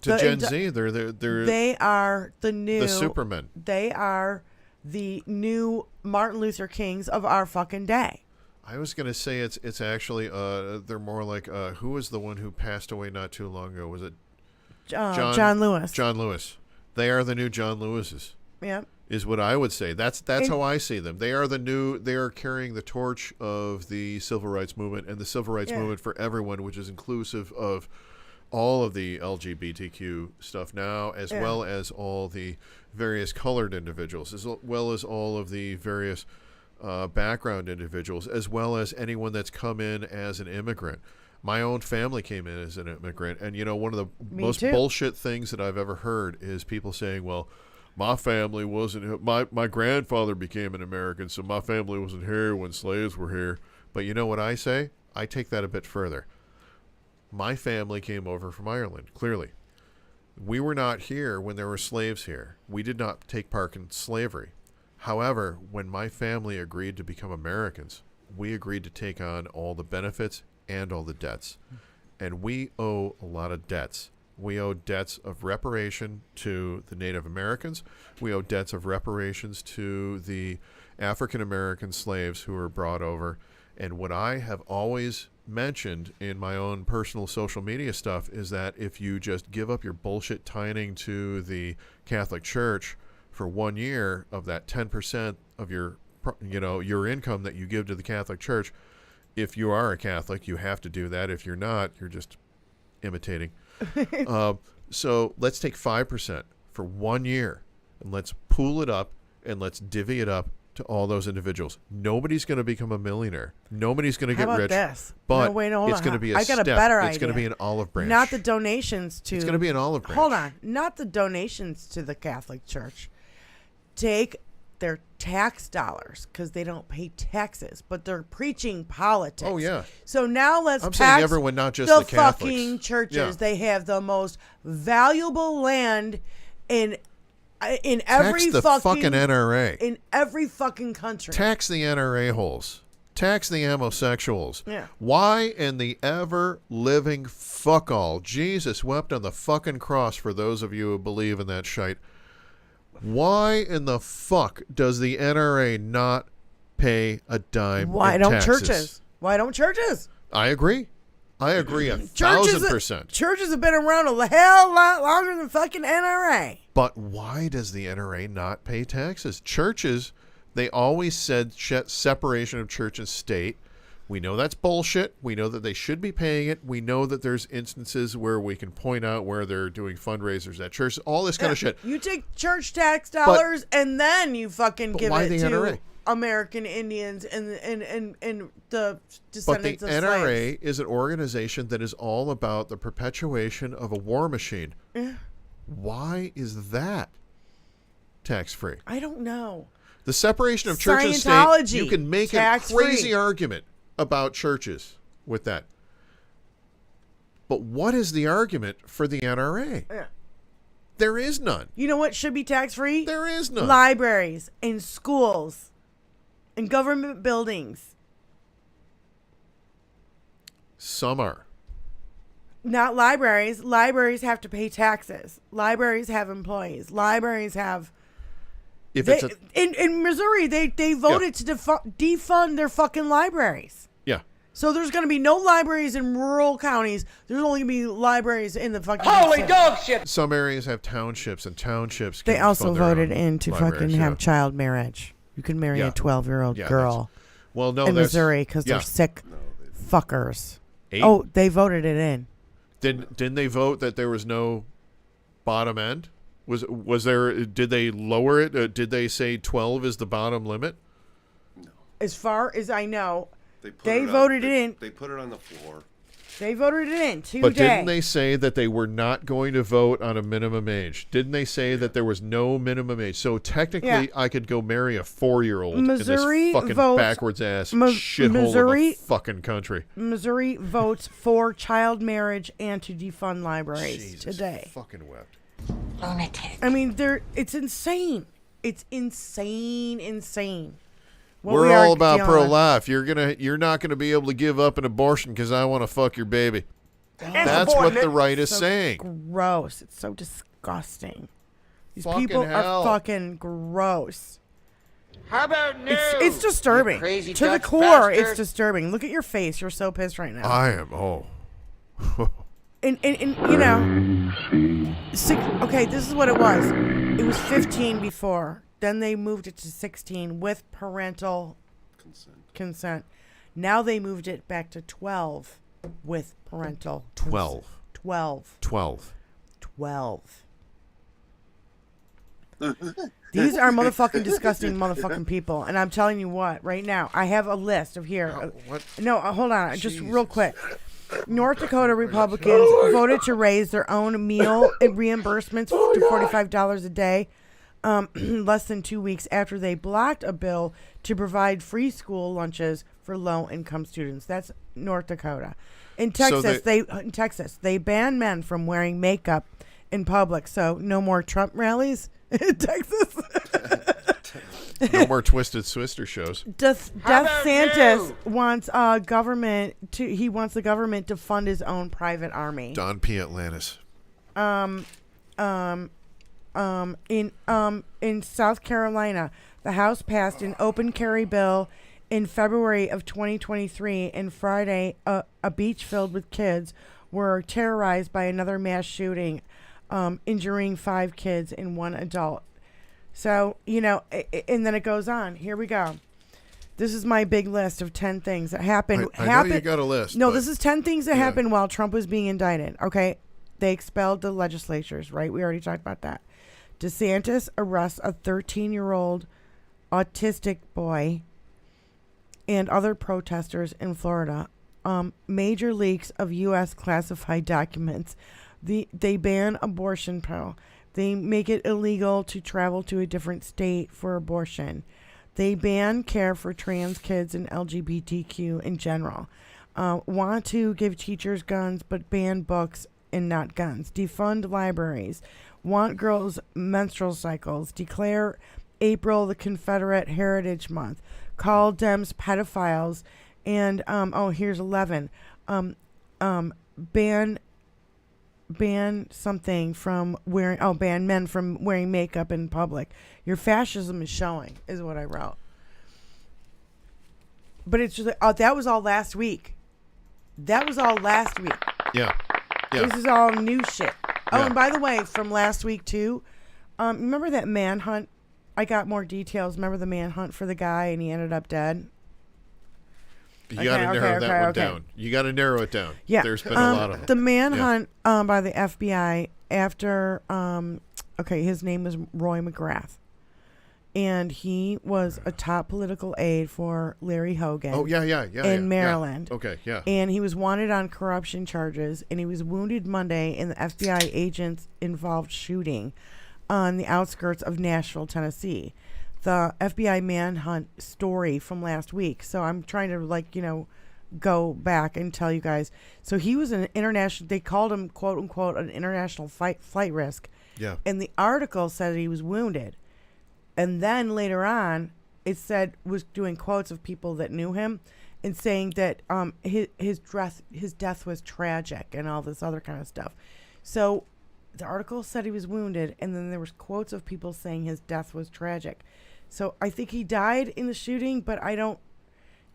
To Gen Z, they are the Supermen. They are the new Martin Luther Kings of our fucking day. I was going to say it's actually they're more like who was the one who passed away not too long ago? Was it John Lewis? John Lewis. They are the new John Lewises. Yeah. Is what I would say. That's how I see them. They are carrying the torch of the civil rights movement and the civil rights movement for everyone, which is inclusive of all of the LGBTQ stuff now, as well as all the various colored individuals, as well as all of the various background individuals, as well as anyone that's come in as an immigrant. My own family came in as an immigrant, and one of the most bullshit things that I've ever heard is people saying, well, my family wasn't, my grandfather became an American, so my family wasn't here when slaves were here. But you know what I say? I take that a bit further. My family came over from Ireland, clearly. We were not here when there were slaves here. We did not take part in slavery. However, when my family agreed to become Americans, we agreed to take on all the benefits and all the debts. And we owe a lot of debts. We owe debts of reparation to the Native Americans. We owe debts of reparations to the African American slaves who were brought over. And what I have always mentioned in my own personal social media stuff is that if you just give up your bullshit tithing to the Catholic Church for 1 year of that 10% of your income that you give to the Catholic Church, if you are a Catholic, you have to do that. If you're not, you're just imitating. So let's take 5% for 1 year and let's pool it up and let's divvy it up to all those individuals. Nobody's going to become a millionaire. Nobody's going to get rich. This? But hold it's going to be a I got step. a better It's idea. going to be an olive branch. Not the donations to. It's going to be an olive branch. Hold on. Not the donations to the Catholic Church. Take their tax dollars because they don't pay taxes, but they're preaching politics. Oh, yeah. So now let's I'm tax saying everyone, not just the Catholics. fucking churches. Yeah. They have the most valuable land in every Tax the fucking NRA. In every fucking country. Tax the NRA holes. Tax the homosexuals. Yeah. Why in the ever-living fuck all? Jesus wept on the fucking cross for those of you who believe in that shite. Why in the fuck does the NRA not pay a dime Why in don't taxes? churches? Why don't churches? I agree. 1,000%. Churches have been around a hell lot longer than fucking NRA. But why does the NRA not pay taxes? Churches, they always said separation of church and state. We know that's bullshit. We know that they should be paying it. We know that there's instances where we can point out where they're doing fundraisers at churches, all this kind of shit. You take church tax dollars and then you fucking give why it the to NRA? American Indians and the descendants But the of NRA slaves. is an organization that is all about the perpetuation of a war machine. Yeah. Why is that tax-free? I don't know. The separation of church and state, Scientology, you can make a tax-free. crazy argument about churches with that. But what is the argument for the NRA? Yeah. There is none. You know what should be tax-free? There is none. Libraries and schools and government buildings. Some are. Not libraries. Libraries have to pay taxes. Libraries have employees. Libraries have... in Missouri, they voted to defund their fucking libraries. Yeah. So there's going to be no libraries in rural counties. There's only going to be libraries in the fucking Holy city. dog shit! Some areas have townships, and townships can They also fund their voted own in to libraries, fucking have child marriage. You can marry a 12-year-old girl well, no, in that's, Missouri because yeah. they're sick fuckers. Eight? Oh, they voted it in. Didn't they vote that there was no bottom end? Was there? Did they lower it? Did they say 12 is the bottom limit? No. As far as I know, they voted it in. They put it on the floor. They voted it in today. But didn't they say that they were not going to vote on a minimum age? Didn't they say that there was no minimum age? So technically, I could go marry a 4-year-old in this fucking backwards ass shithole of a fucking country. Missouri votes for child marriage and to defund libraries today. Fucking wept. Lunatic. I mean, it's insane. It's insane. We're all about pro-life. You're not gonna be able to give up an abortion because I want to fuck your baby. That's what the right is saying. Gross. It's so disgusting. These Fucking people hell. are fucking gross. How about new? It's disturbing. Crazy To the Dutch core, bastard. it's disturbing. Look at your face. You're so pissed right now. I am. Oh. And you know, okay, this is what it was. It was 15 before. Then they moved it to 16 with parental consent. Now they moved it back to 12 with parental 12. 12. 12. 12. These are motherfucking disgusting motherfucking people. And I'm telling you what, right now, I have a list of here. What? No, hold on. Just real quick. North Dakota Republicans voted to raise their own meal reimbursements to $45 a day less than 2 weeks after they blocked a bill to provide free school lunches for low-income students. That's North Dakota. In Texas, they ban men from wearing makeup in public. So no more Trump rallies in Texas. No more Twisted Swister shows. DeSantis wants he wants the government to fund his own private army. Don P. Atlantis. In South Carolina, the House passed an open carry bill in February of 2023, and Friday, a beach filled with kids were terrorized by another mass shooting, injuring 5 kids and 1 adult. So, you know, and then it goes on. Here we go. This is my big list of 10 things that happened. I know you got a list. No, this is 10 things that happened while Trump was being indicted. Okay. They expelled the legislatures, right? We already talked about that. DeSantis arrests a 13-year-old autistic boy and other protesters in Florida. Major leaks of U.S. classified documents. They ban abortion pill. They make it illegal to travel to a different state for abortion. They ban care for trans kids and LGBTQ in general. Want to give teachers guns but ban books and not guns. Defund libraries. Want girls' menstrual cycles. Declare April the Confederate Heritage Month. Call Dems pedophiles. And, here's 11. Ban something from wearing, ban men from wearing makeup in public. Your fascism is showing, is what I wrote. But it's just, that was all last week. Yeah. This is all new shit. Oh, and by the way, from last week too, remember that manhunt? I got more details. Remember the manhunt for the guy and he ended up dead? You got to narrow that one down. You got to narrow it down. Yeah. There's been a lot of them. The manhunt by the FBI after, his name was Roy McGrath. And he was a top political aide for Larry Hogan. Oh, yeah. In Maryland. Yeah. Okay, yeah. And he was wanted on corruption charges, and he was wounded Monday in the FBI agents involved shooting on the outskirts of Nashville, Tennessee. The FBI manhunt story from last week. So I'm trying to, go back and tell you guys. So he was an international, they called him, quote unquote, an international flight risk. Yeah. And the article said he was wounded. And then later on, it said, was doing quotes of people that knew him and saying that his death was tragic and all this other kind of stuff. So the article said he was wounded, and then there was quotes of people saying his death was tragic. So I think he died in the shooting, but it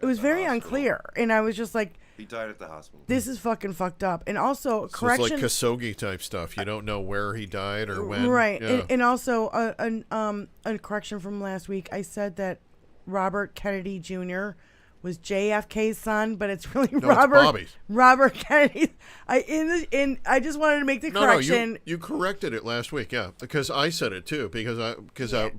was very unclear. And I was just like, he died at the hospital. This is fucking fucked up. And also, correction. It's like Khashoggi type stuff. You don't know where he died or when. Right. Yeah. And also, a correction from last week. I said that Robert Kennedy Jr. was JFK's son, but it's really No, it's Bobby's. Robert Kennedy. I just wanted to make the correction. No, you corrected it last week, yeah, because I said it too, because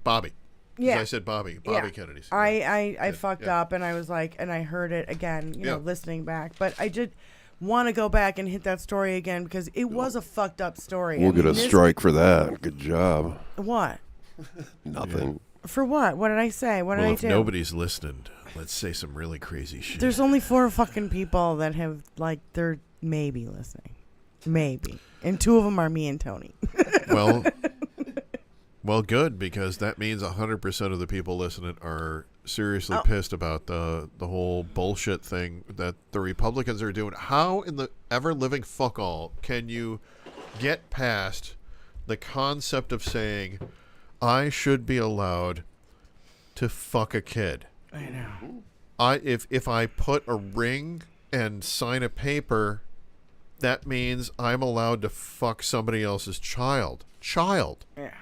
Bobby. Yeah, I said Bobby Kennedy. I fucked up, and I was like, and I heard it again, you know, listening back. But I did want to go back and hit that story again because it was a fucked up story. We'll get a strike for that. Good job. What? Nothing. For what? What did I say? What did I do? If nobody's listening, let's say some really crazy shit. There's only 4 fucking people that have, like, they're maybe listening. Maybe. And 2 of them are me and Tony. Well, good, because that means 100% of the people listening are seriously pissed about the whole bullshit thing that the Republicans are doing. How in the ever-living fuck all can you get past the concept of saying, I should be allowed to fuck a kid? I know. If I put a ring and sign a paper, that means I'm allowed to fuck somebody else's child. Yeah.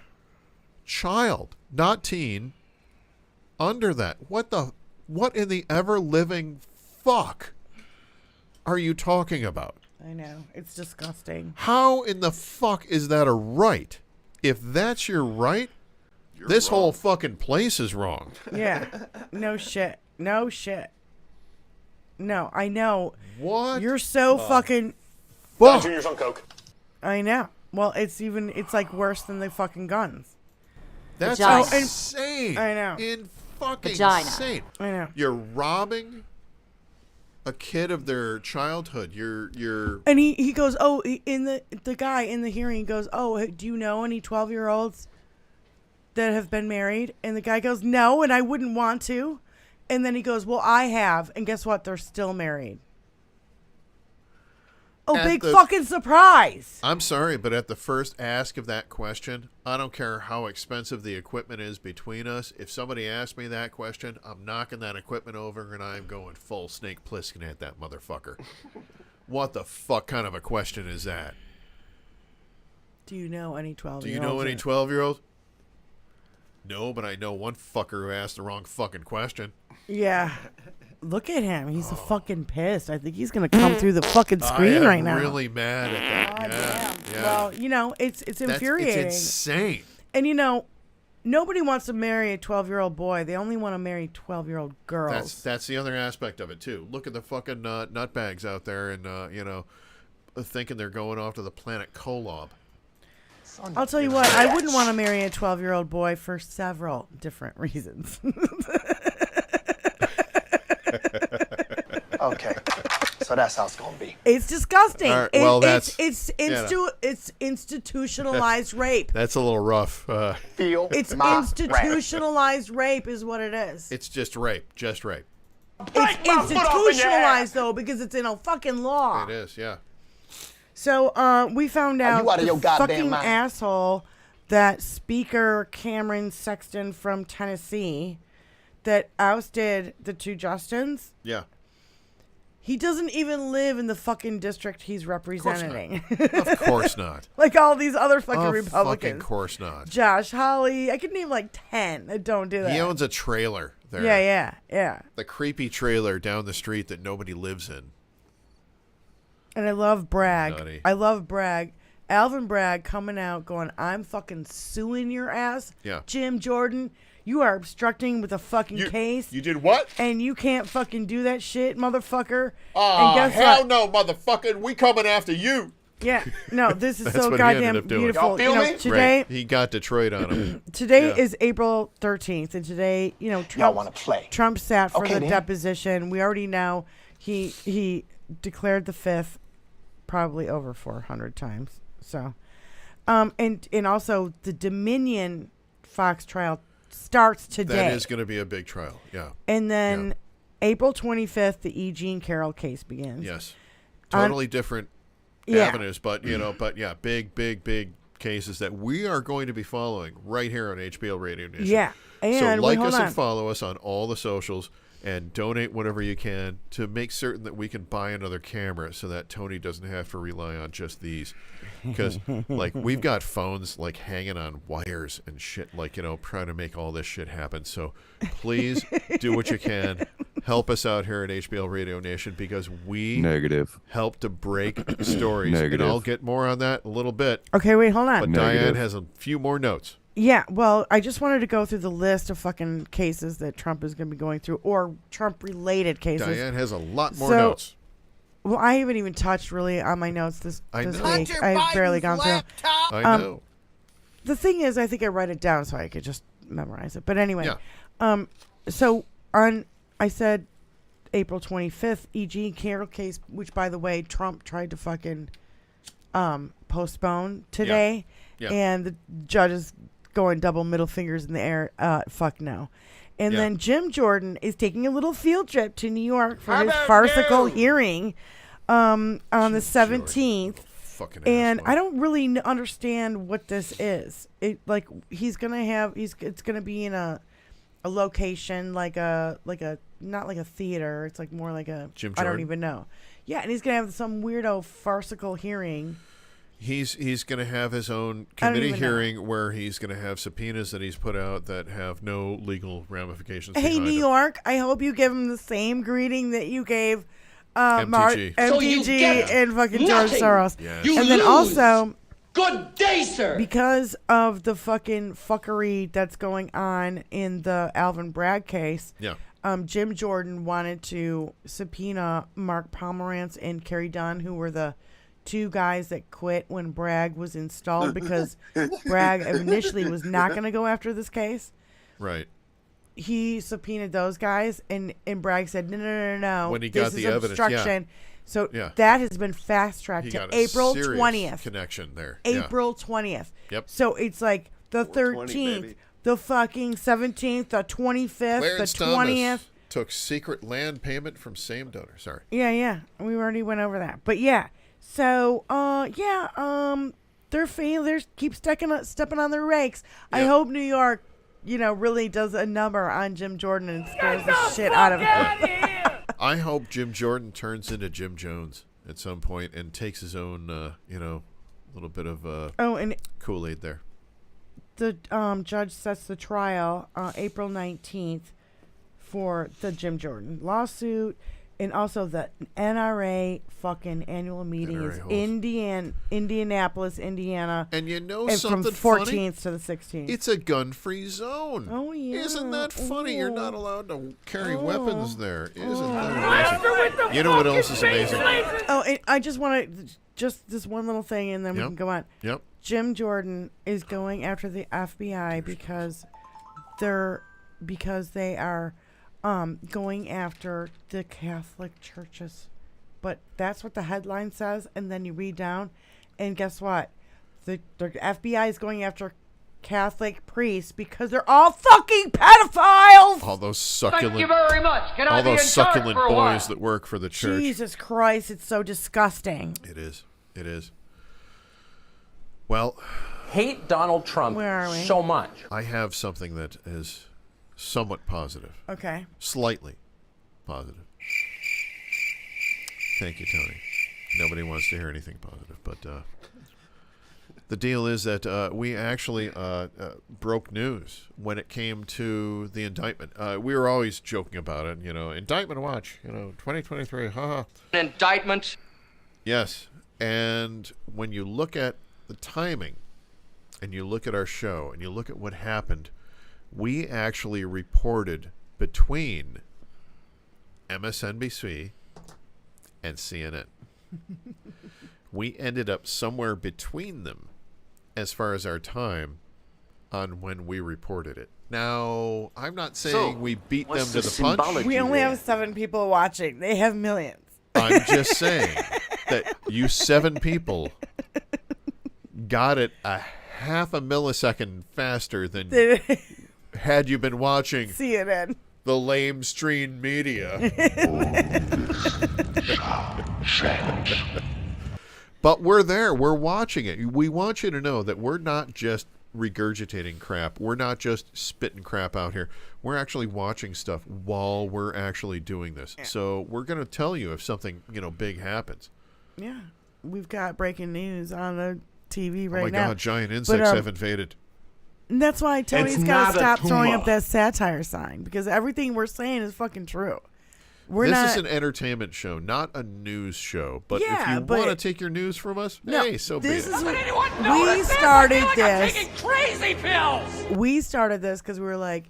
Child, not teen. Under that. What in the ever-living fuck are you talking about? I know. It's disgusting. How in the fuck is that a right? If that's your right, this whole fucking place is wrong. Yeah. No shit. No, I know. What? You're so fucking... Fuck. Junior's on coke. I know. Well, it's like worse than the fucking guns. That's Vagina. insane. I know. Insane. I know. You're robbing a kid of their childhood. You're And he goes, oh, the guy in the hearing goes, oh, do you know any 12-year-olds that have been married? And the guy goes, no, and I wouldn't want to. And then he goes, well, I have. And guess what? They're still married. Oh, big fucking surprise. I'm sorry, but at the first ask of that question, I don't care how expensive the equipment is between us. If somebody asks me that question, I'm knocking that equipment over and I'm going full Snake Plissken at that motherfucker. What the fuck kind of a question is that? Do you know any 12-year-olds? Do you know any 12-year-olds? No, but I know one fucker who asked the wrong fucking question. Yeah. Look at him. He's a fucking pissed. I think he's going to come through the fucking screen right now. I'm really mad at that. Yeah. Well, you know, it's infuriating. It's insane. And, you know, nobody wants to marry a 12-year-old boy. They only want to marry 12-year-old girls. That's the other aspect of it, too. Look at the fucking nutbags out there and, thinking they're going off to the planet Kolob. I'll tell you what. I wouldn't want to marry a 12-year-old boy for several different reasons. Okay, so that's how it's gonna be. It's disgusting. Right, well, it's institutionalized rape. That's a little rough. It's institutionalized rape is what it is. It's just rape. It's institutionalized though because it's in a fucking law. It is, yeah. So we found out you out of your goddamn fucking mind? asshole that Speaker Cameron Sexton from Tennessee that ousted the 2 Justins. Yeah. He doesn't even live in the fucking district he's representing. Of course not. Like all these other fucking Republicans. Fucking course not. Josh Hawley. I could name like 10 that don't do that. He owns a trailer there. Yeah. The creepy trailer down the street that nobody lives in. And I love Bragg. Nutty. I love Bragg. Alvin Bragg coming out going, I'm fucking suing your ass. Yeah. Jim Jordan, you are obstructing with a fucking case. You did what? And you can't fucking do that shit, motherfucker. Oh, hell no, motherfucker. We coming after you. Yeah. No, this is That's so what he ended goddamn up doing. beautiful. Y'all feel me? Today, Right. He got Detroit on him. Today is April 13th, and today, Y'all want to play. Trump sat for the then. deposition. We already know he declared the 5th probably over 400 times. So, and also the Dominion Fox trial starts today. That is going to be a big trial, yeah. And then April 25th, the E. Jean Carroll case begins. Yes. Totally different avenues, but, big cases that we are going to be following right here on HBL Radio Nation. Yeah. And so like us and follow us on all the socials and donate whatever you can to make certain that we can buy another camera so that Tony doesn't have to rely on just these. Because, we've got phones, hanging on wires and shit, trying to make all this shit happen. So please do what you can. help us out here at HBL Radio Nation because we Negative. help to break stories. Negative. And I'll get more on that in a little bit. Okay, wait, hold on. But Negative. Diane has a few more notes. Yeah, well, I just wanted to go through the list of fucking cases that Trump is going to be going through, or Trump-related cases. Diane has a lot more notes. Well, I haven't even touched really on my notes this week. Hunter I've barely gone through. I know. The thing is, I think I write it down so I could just memorize it. But anyway, Yeah. so I said April 25th, E.G. Carroll case, which, by the way, Trump tried to fucking postpone today. Yeah. And the judge is going double middle fingers in the air. Fuck no. And then Jim Jordan is taking a little field trip to New York for his farcical hearing on the 17th. Fucking And asshole. I don't really understand what this is. It's gonna be in a location like a not like a theater. It's like more like a Jim I don't Jordan? even know. Yeah, and he's gonna have some weirdo farcical hearing. He's going to have his own committee hearing where he's going to have subpoenas that he's put out that have no legal ramifications. Hey, behind New them. York, I hope you give him the same greeting that you gave MTG. So you MTG get and fucking George nothing. Soros. Yes. You And then lose. also, Good day, sir. because of the fucking fuckery that's going on in the Alvin Bragg case, Yeah. Jim Jordan wanted to subpoena Mark Pomerantz and Kerry Dunn, who were the two guys that quit when Bragg was installed because Bragg initially was not going to go after this case. Right. He subpoenaed those guys, and Bragg said, no. When he this got is the evidence, obstruction. So Yeah. that has been fast-tracked He to got a April serious 20th. connection there. April 20th. Yep. So it's like the 420, 13th, baby. the fucking 17th, the 25th, Clarence the 20th. Thomas took secret land payment from same donor. Sorry. Yeah. We already went over that. But yeah. So, they're keep stepping on their rakes. I Yeah. hope New York, really does a number on Jim Jordan and scares the shit out of him. I hope Jim Jordan turns into Jim Jones at some point and takes his own, little bit of And Kool-Aid there. the judge sets the trial April 19th for the Jim Jordan lawsuit, and also the NRA fucking annual meeting NRA is holes. Indianapolis, Indiana, And you know and something from funny? 14th to the 16th. It's a gun-free zone. Oh, yeah. Isn't that funny? You're not allowed to carry weapons there. Isn't that Blaster with amazing? the You know what fucking else is amazing? face laser. Oh, and I just want to just this one little thing, and then we Yep. can go on. Yep. Jim Jordan is going after the FBI because they are going after the Catholic churches. But that's what the headline says, and then you read down, and guess what? The FBI is going after Catholic priests because they're all fucking pedophiles. All those Thank you succulent, very much. Can I all be in those charge succulent for a while? boys that work for the church. Jesus Christ, it's so disgusting. It is. It is. Well, Hate Donald Trump Where are we? so much. I have something that is somewhat positive. Okay. Slightly positive. Thank you, Tony. Nobody wants to hear anything positive, but the deal is that we actually broke news when it came to the indictment. We were always joking about it, indictment watch, 2023, haha. An indictment. Yes, and when you look at the timing, and you look at our show, and you look at what happened, we actually reported between MSNBC and CNN. We ended up somewhere between them as far as our time on when we reported it. Now, I'm not saying we beat them to the punch. We only have 7 people watching. They have millions. I'm just saying that you 7 people got it a half a millisecond faster than had you been watching CNN. the lamestream media. But we're there. We're watching it. We want you to know that we're not just regurgitating crap. We're not just spitting crap out here. We're actually watching stuff while we're actually doing this. Yeah. So we're going to tell you if something, big happens. Yeah. We've got breaking news on the TV right now. Oh, my God. Giant insects have invaded. And that's why Tony's got to stop throwing up that satire sign, because everything we're saying is fucking true. This is an entertainment show, not a news show. But if you want to take your news from us, hey, so be it. We started this. Taking crazy pills. We started this because we were like,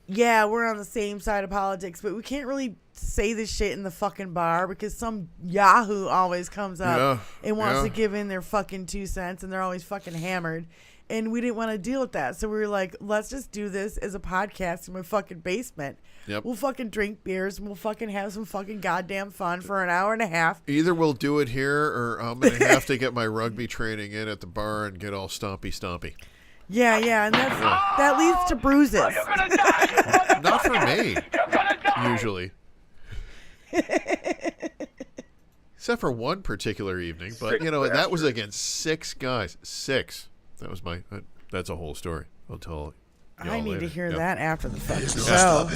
yeah, we're on the same side of politics, but we can't really say this shit in the fucking bar because some yahoo always comes up and wants to give in their fucking 2 cents, and they're always fucking hammered. And we didn't want to deal with that. So we were like, let's just do this as a podcast in my fucking basement. Yep. We'll fucking drink beers and we'll fucking have some fucking goddamn fun for an hour and a half. Either we'll do it here or I'm going to have to get my rugby training in at the bar and get all stompy. Yeah, and that leads to bruises. Not for me, usually. Except for one particular evening. But, that was against 6 guys. 6. That was that's a whole story. I'll tell you. I need later. to hear that after the fucking show.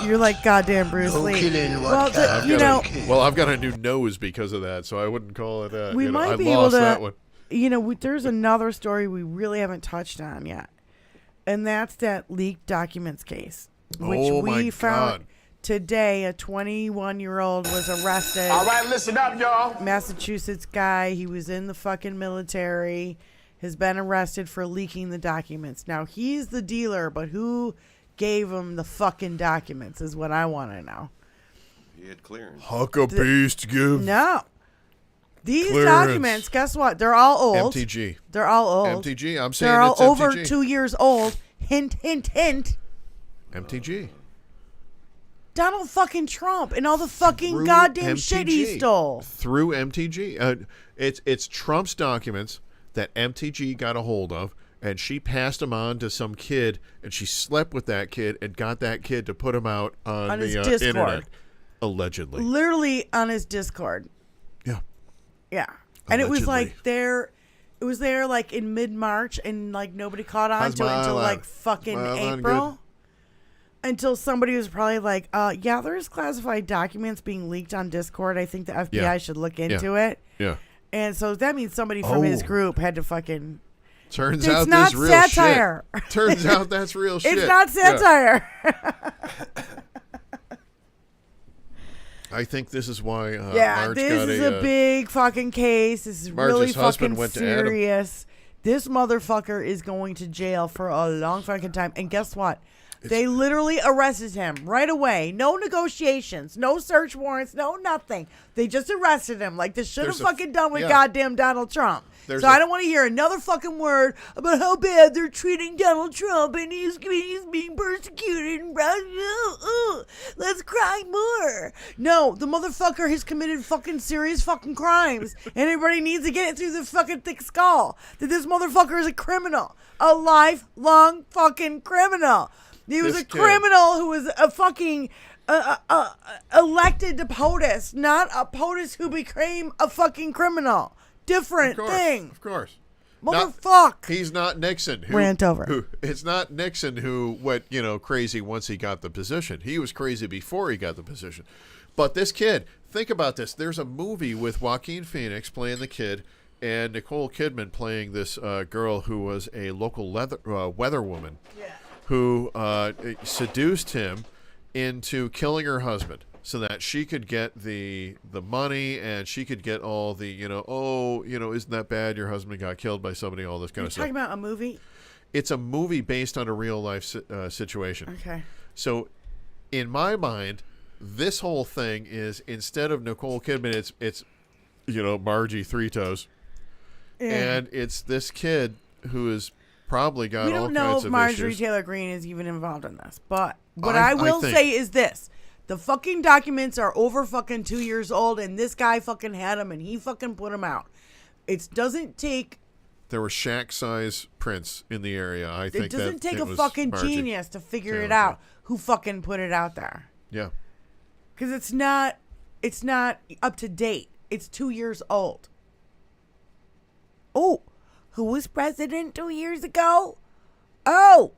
You're like goddamn Bruce Lee. Well, I've got a new nose because of that, so I wouldn't call it that. We might be able to. That one. There's another story we really haven't touched on yet, and that's that leaked documents case, which we found today. A 21-year-old was arrested. All right, listen up, y'all. Massachusetts guy. He was in the fucking military. Has been arrested for leaking the documents. Now, he's the dealer, but who gave him the fucking documents is what I want to know. He had clearance. Huckabeast give. No. These clearance. Documents, guess what? They're all old. MTG. They're all old. MTG. I'm saying they're all it's over MTG. 2 years old. Hint, hint, hint. MTG. Donald fucking Trump and all the fucking goddamn shit he stole. Through MTG. It's Trump's documents that MTG got a hold of, and she passed them on to some kid, and she slept with that kid and got that kid to put them out on the his Discord. internet, allegedly. Literally on his Discord. Yeah. Yeah. And Allegedly. it was there like in mid-March, and like nobody caught on to it until like fucking April. Until somebody was probably like, there's classified documents being leaked on Discord. I think the FBI should look into it. Yeah. And so that means somebody from his group had to fucking... Turns it's out not this real satire. Shit. Turns out that's real shit. It's not satire. Yeah. I think this is why Marge this is a big fucking case. This is Marge's really husband fucking went serious. This motherfucker is going to jail for a long fucking time. And guess what? They literally arrested him right away. No negotiations, no search warrants, no nothing. They just arrested him like they should have fucking done with goddamn Donald Trump. I don't want to hear another fucking word about how bad they're treating Donald Trump and he's being persecuted. Let's cry more. No, the motherfucker has committed fucking serious fucking crimes, and everybody needs to get it through the fucking thick skull that this motherfucker is a criminal, a lifelong fucking criminal. He was a criminal who was a fucking elected to POTUS, not a POTUS who became a fucking criminal. Different thing. Of course. Motherfuck. He's not Nixon. Rant over. It's not Nixon who went, crazy once he got the position. He was crazy before he got the position. But this kid, think about this. There's a movie with Joaquin Phoenix playing the kid and Nicole Kidman playing this girl who was a local weather woman. Yeah. Who seduced him into killing her husband so that she could get the money and she could get all the, isn't that bad? Your husband got killed by somebody, all this kind of stuff. You're talking about a movie? It's a movie based on a real life situation. Okay. So in my mind, this whole thing is instead of Nicole Kidman, it's Margie Three Toes. Yeah. And it's this kid who is probably got all kinds of issues. We don't know if Marjorie Taylor Greene is even involved in this, but what I will say is this. The fucking documents are over fucking 2 years old, and this guy fucking had them, and he fucking put them out. It doesn't take... There were shack-size prints in the area. I think it doesn't take a fucking genius to figure it out who fucking put it out there. Yeah. Because it's not up to date. It's 2 years old. Oh, who was president 2 years ago? Oh,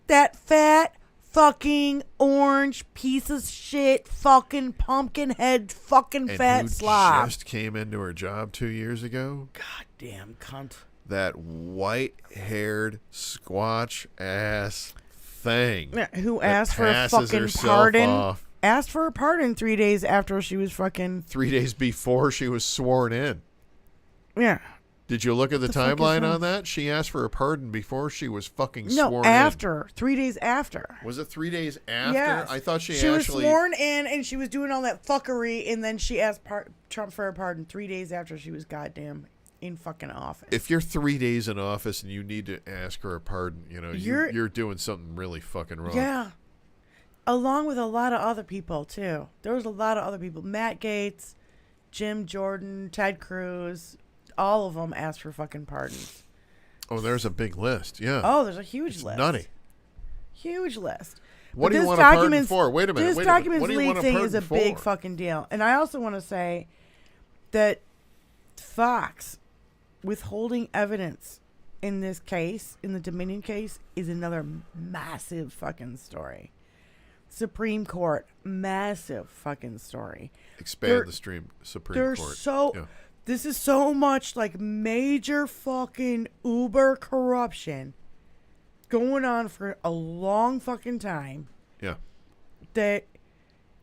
that fat fucking orange piece of shit fucking pumpkin head fucking fat slob. Just came into her job 2 years ago. Goddamn cunt. That white-haired squatch ass thing. Yeah, who asked for a fucking pardon asked for her pardon 3 days after she was fucking... 3 days before she was sworn in. Yeah. Did you look at the timeline on that? She asked for a pardon before she was fucking sworn in. No, after. 3 days after. Was it 3 days after? Yes. I thought she was actually... sworn in, and she was doing all that fuckery, and then she asked Trump for a pardon 3 days after she was goddamn in fucking office. If you're 3 days in office and you need to ask her a pardon, you know, you're doing something really fucking wrong. Yeah. Along with a lot of other people, too. There was a lot of other people. Matt Gaetz, Jim Jordan, Ted Cruz... all of them asked for fucking pardons. Oh, there's a big list. Yeah. Oh, there's a huge list. Nutty. Huge list. What do you want a pardon for? Wait a minute. This documents leak thing is a big fucking deal. And I also want to say that Fox withholding evidence in this case, in the Dominion case, is another massive fucking story. Supreme Court, massive fucking story. Expand the Supreme Court. This is so much like major fucking uber corruption going on for a long fucking time. Yeah. That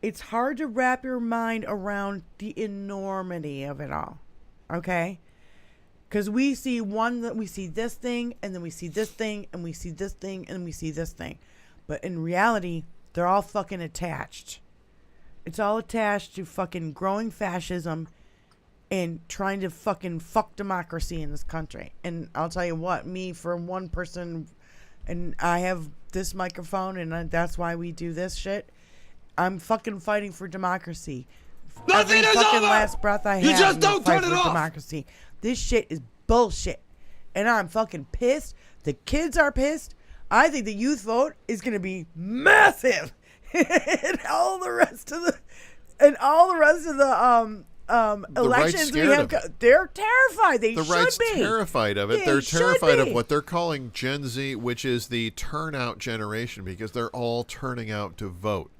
it's hard to wrap your mind around the enormity of it all. Okay? Because we see this thing, and then we see this thing, and we see this thing, and we see this thing. But in reality, they're all fucking attached. It's all attached to fucking growing fascism and trying to fucking fuck democracy in this country. And I'll tell you what, me for one person, and I have this microphone, and that's why we do this shit. I'm fucking fighting for democracy. Nothing Every is fucking over! last breath I have, You just don't fight turn for it off! democracy. This shit is bullshit. And I'm fucking pissed. The kids are pissed. I think the youth vote is going to be massive. and all the rest of the elections we have, they're terrified. They should be. The right's terrified of it. They're terrified of what they're calling Gen Z, which is the turnout generation, because they're all turning out to vote.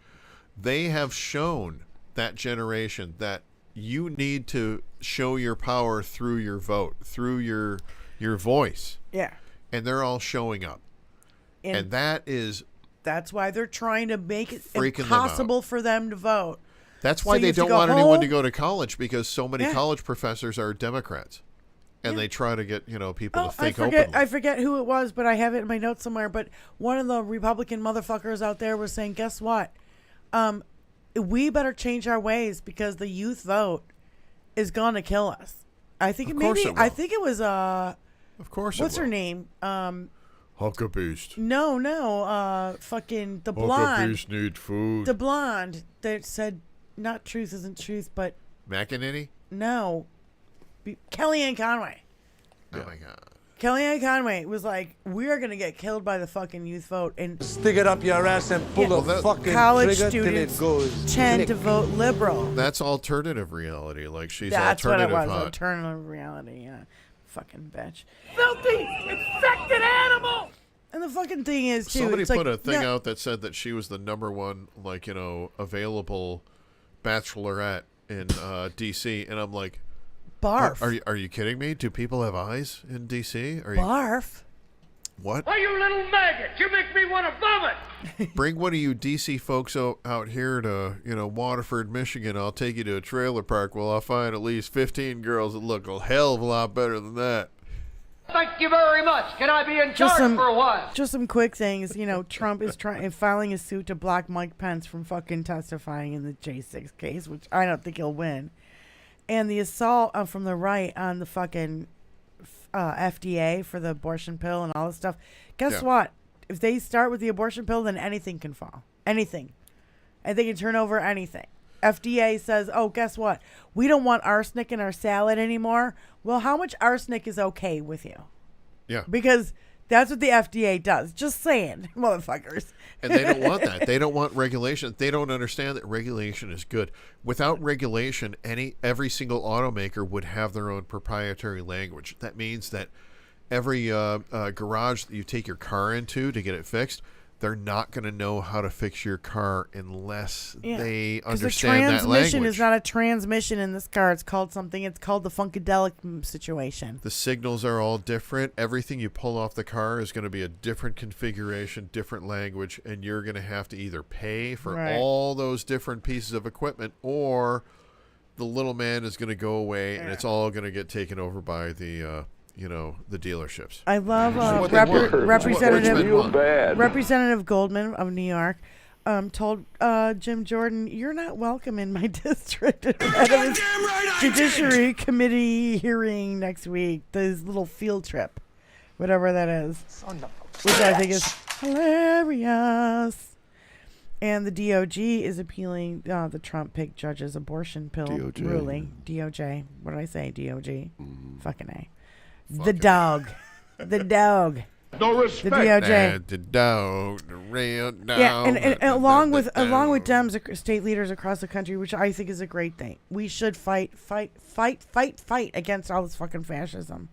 They have shown that generation that you need to show your power through your vote, through your voice. Yeah. And they're all showing up. And that's why they're trying to make it freaking impossible for them to vote. That's why they don't want anyone to go to college, because so many college professors are Democrats. And they try to get, people to think openly. I forget who it was, but I have it in my notes somewhere. But one of the Republican motherfuckers out there was saying, guess what? We better change our ways, because the youth vote is going to kill us. I think it was of course what's her name? Huckabeast. No, fucking the blonde. Huckabeast need food. The blonde that said, not truth isn't truth, but... McEnany? No. Kellyanne Conway. Oh, my God. Kellyanne Conway was like, we are going to get killed by the fucking youth vote. And stick it up your ass and pull the fucking college trigger till it students goes. tend to vote liberal. That's alternative reality. Like, she's That's alternative what it was. hot. Alternative reality, yeah. Fucking bitch. Filthy, infected animal! And the fucking thing is, too, somebody it's put like, a thing out that said that she was the number one, available bachelorette in D.C., and I'm like, barf. Are you kidding me? Do people have eyes in D.C.? Barf. What? Oh, you little maggot! You make me want to vomit! Bring one of you D.C. folks out here to, Waterford, Michigan. I'll take you to a trailer park. Well, I'll find at least 15 girls that look a hell of a lot better than that. Thank you very much. Can I be in charge for a while? Just some quick things. Trump is filing a suit to block Mike Pence from fucking testifying in the J6 case, which I don't think he'll win. And the assault from the right on the fucking FDA for the abortion pill and all this stuff. Guess what? If they start with the abortion pill, then anything can fall. Anything. And they can turn over anything. FDA says, oh, guess what? We don't want arsenic in our salad anymore. Well, how much arsenic is okay with you? Yeah. Because that's what the FDA does. Just saying, motherfuckers. And they don't want that. They don't want regulation. They don't understand that regulation is good. Without regulation, every single automaker would have their own proprietary language. That means that every garage that you take your car into to get it fixed, they're not going to know how to fix your car unless they understand the that language. transmission is not a transmission in this car. It's called something. It's called the Funkadelic situation. The signals are all different. Everything you pull off the car is going to be a different configuration, different language, and you're going to have to either pay for all those different pieces of equipment, or the little man is going to go away and it's all going to get taken over by the the dealerships. I love Representative Goldman of New York told Jim Jordan, "You're not welcome in my district." At his Judiciary Committee hearing next week, this little field trip, whatever that is, which I think is hilarious. And the DOJ is appealing the Trump picked judge's abortion pill ruling. DOJ. What did I say? DOJ. Fucking A. The dog. The dog. No respect. The DOJ. The dog. The real dog. Yeah, and along with Dems, state leaders across the country, which I think is a great thing. We should fight against all this fucking fascism.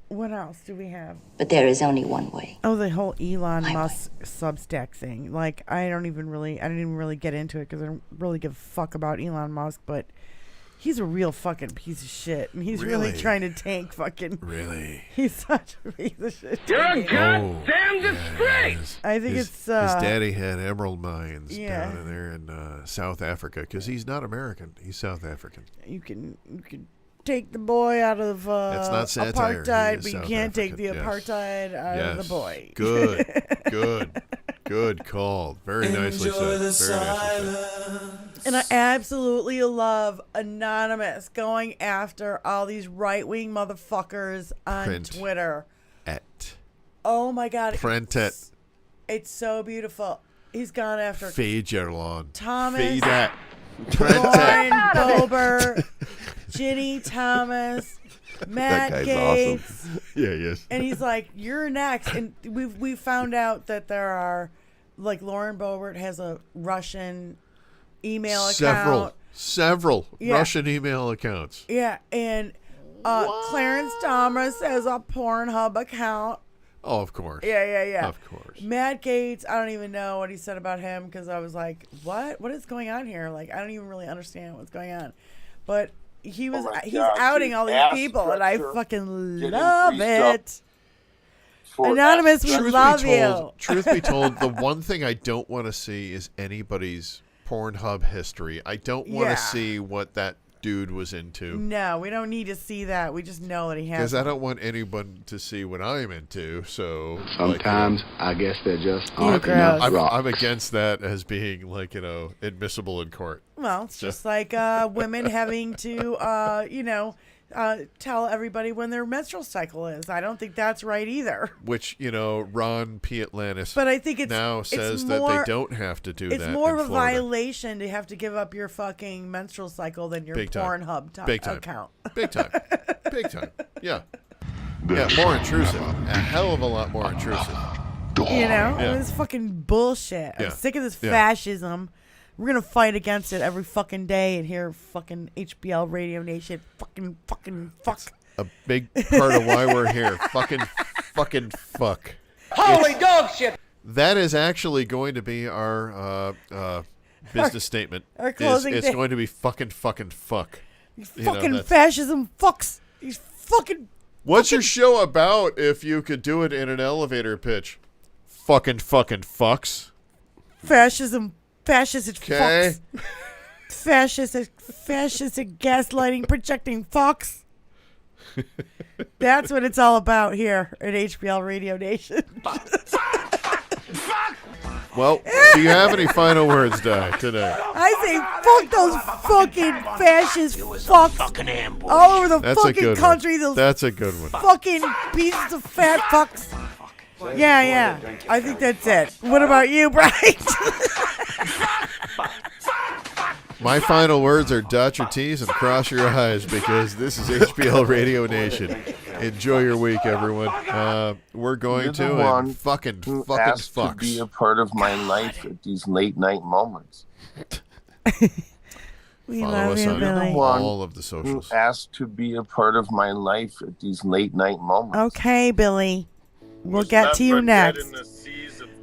What else do we have? But there is only one way. Oh, the whole Elon Musk Substack thing. Like, I didn't even really get into it because I don't really give a fuck about Elon Musk, but he's a real fucking piece of shit, and he's really trying to tank fucking. Really? He's such a piece of shit. You're a goddamn disgrace. I think his daddy had emerald mines down in there in South Africa, because he's not American. He's South African. You can take the boy out of that's not satire. apartheid, but you can't African. take the apartheid out of the boy. Good call. Very nicely said. And I absolutely love Anonymous going after all these right-wing motherfuckers on Twitter. Oh my God. It's so beautiful. He's gone after Fagerlon. Thomas. Lauren Boebert. Ginny Thomas, Matt Gates. Awesome. Yeah, yes. And he's like, "You're next." And we found out that there are, like, Lauren Boebert has a Russian email account. Several Russian email accounts. Yeah, and Clarence Thomas has a Pornhub account. Oh, of course. Yeah. Of course. Matt Gates, I don't even know what he said about him, because I was like, what? What is going on here? Like, I don't even really understand what's going on. But he's outing all these people, and I fucking love it. Anonymous, we love you. Truth be told, the one thing I don't want to see is anybody's Pornhub history. I don't want to see what that dude was into. No, we don't need to see that. We just know that he has. Because I don't want anyone to see what I'm into. So sometimes I guess they're just I'm against that as being, like, admissible in court. Well, it's just like women having to tell everybody when their menstrual cycle is. I don't think that's right either. Which, Ron P. Atlantis but I think says that they don't have to do that. It's more of a violation to have to give up your fucking menstrual cycle than your Pornhub account. Big time. Big time. Yeah. Yeah, more intrusive. A hell of a lot more intrusive. It's fucking bullshit. I'm sick of this fascism. We're going to fight against it every fucking day and hear fucking HBL Radio Nation fucking fuck. It's a big part of why we're here. fucking fuck. Holy dog shit. That is actually going to be our business statement. Our closing It's going to be fucking fuck. These fucking fascism fucks. These fucking... What's your show about if you could do it in an elevator pitch? Fucking fucks. Fascism fucks. Fascistic gaslighting, projecting fucks. That's what it's all about here at HBL Radio Nation. Well, do you have any final words, Di, today? I say fuck those fucking fascist fucks all over the fucking country. That's a good one. Fucking pieces of fat fucks. Yeah. I think that's it. What about you, Brian? My final words are dot your T's and cross your I's, because this is HBL Radio Nation. Enjoy your week, everyone. We're going to fucking fucks. To be a part of my life at these late night moments. We Follow love us you, on Billy. all of the socials. Who asked to be a part of my life at these late night moments. Okay, Billy. We'll get to you next.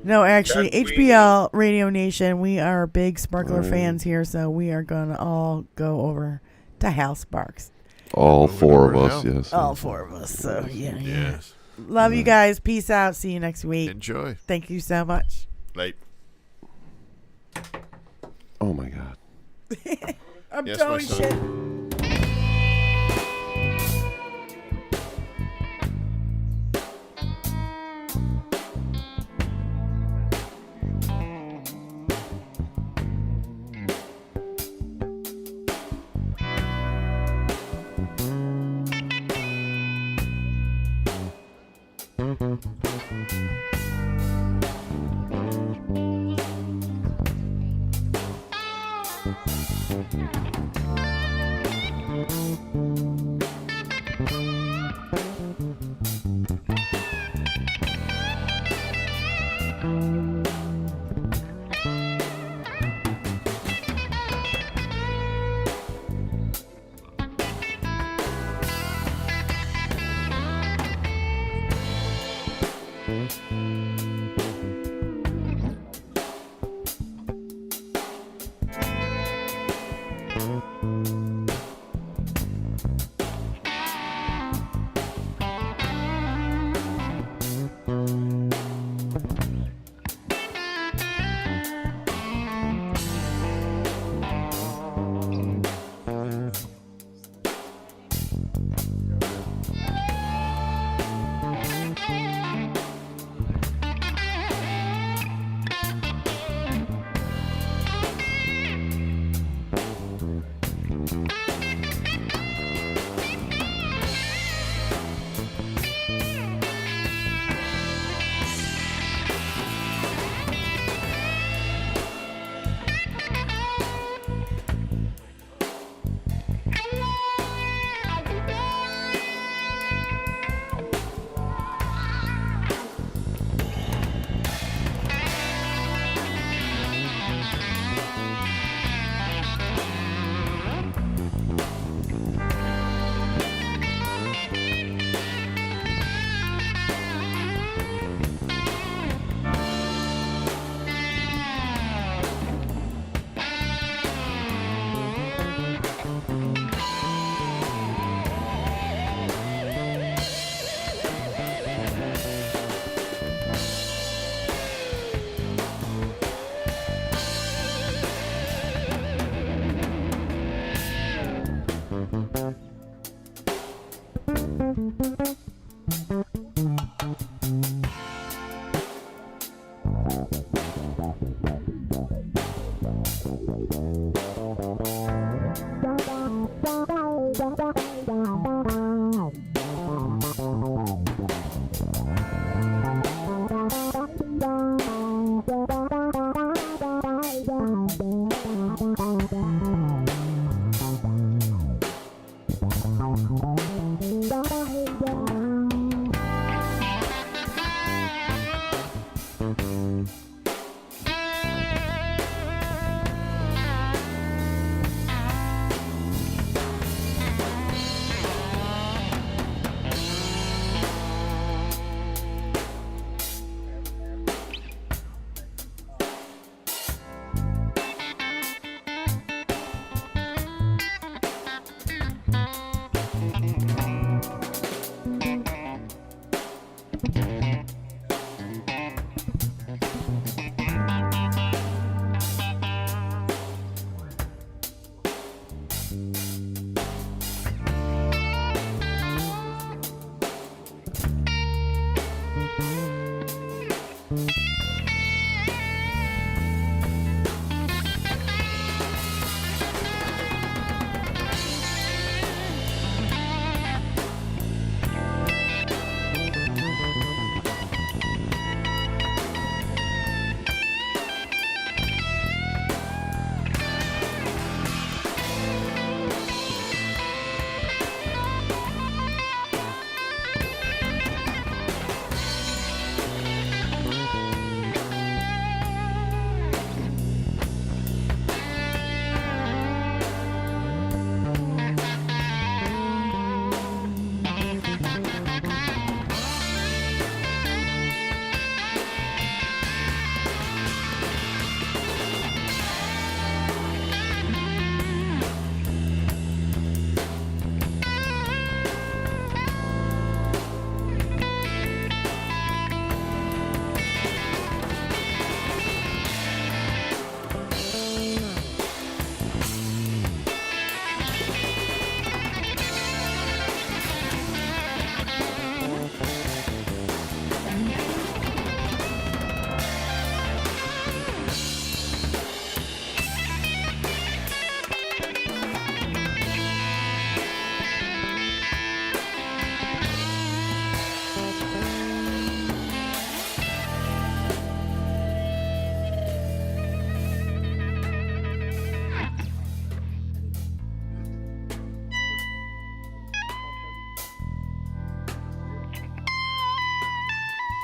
No, actually, HBL Radio Nation, we are big Sparkler fans here, so we are going to all go over to Hal Sparks. All four of us, yes. All four of us, so yeah. Yes. Love you guys. Peace out. See you next week. Enjoy. Thank you so much. Late. Oh, my God. I'm Yes, my throwing son. shit.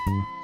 Bye.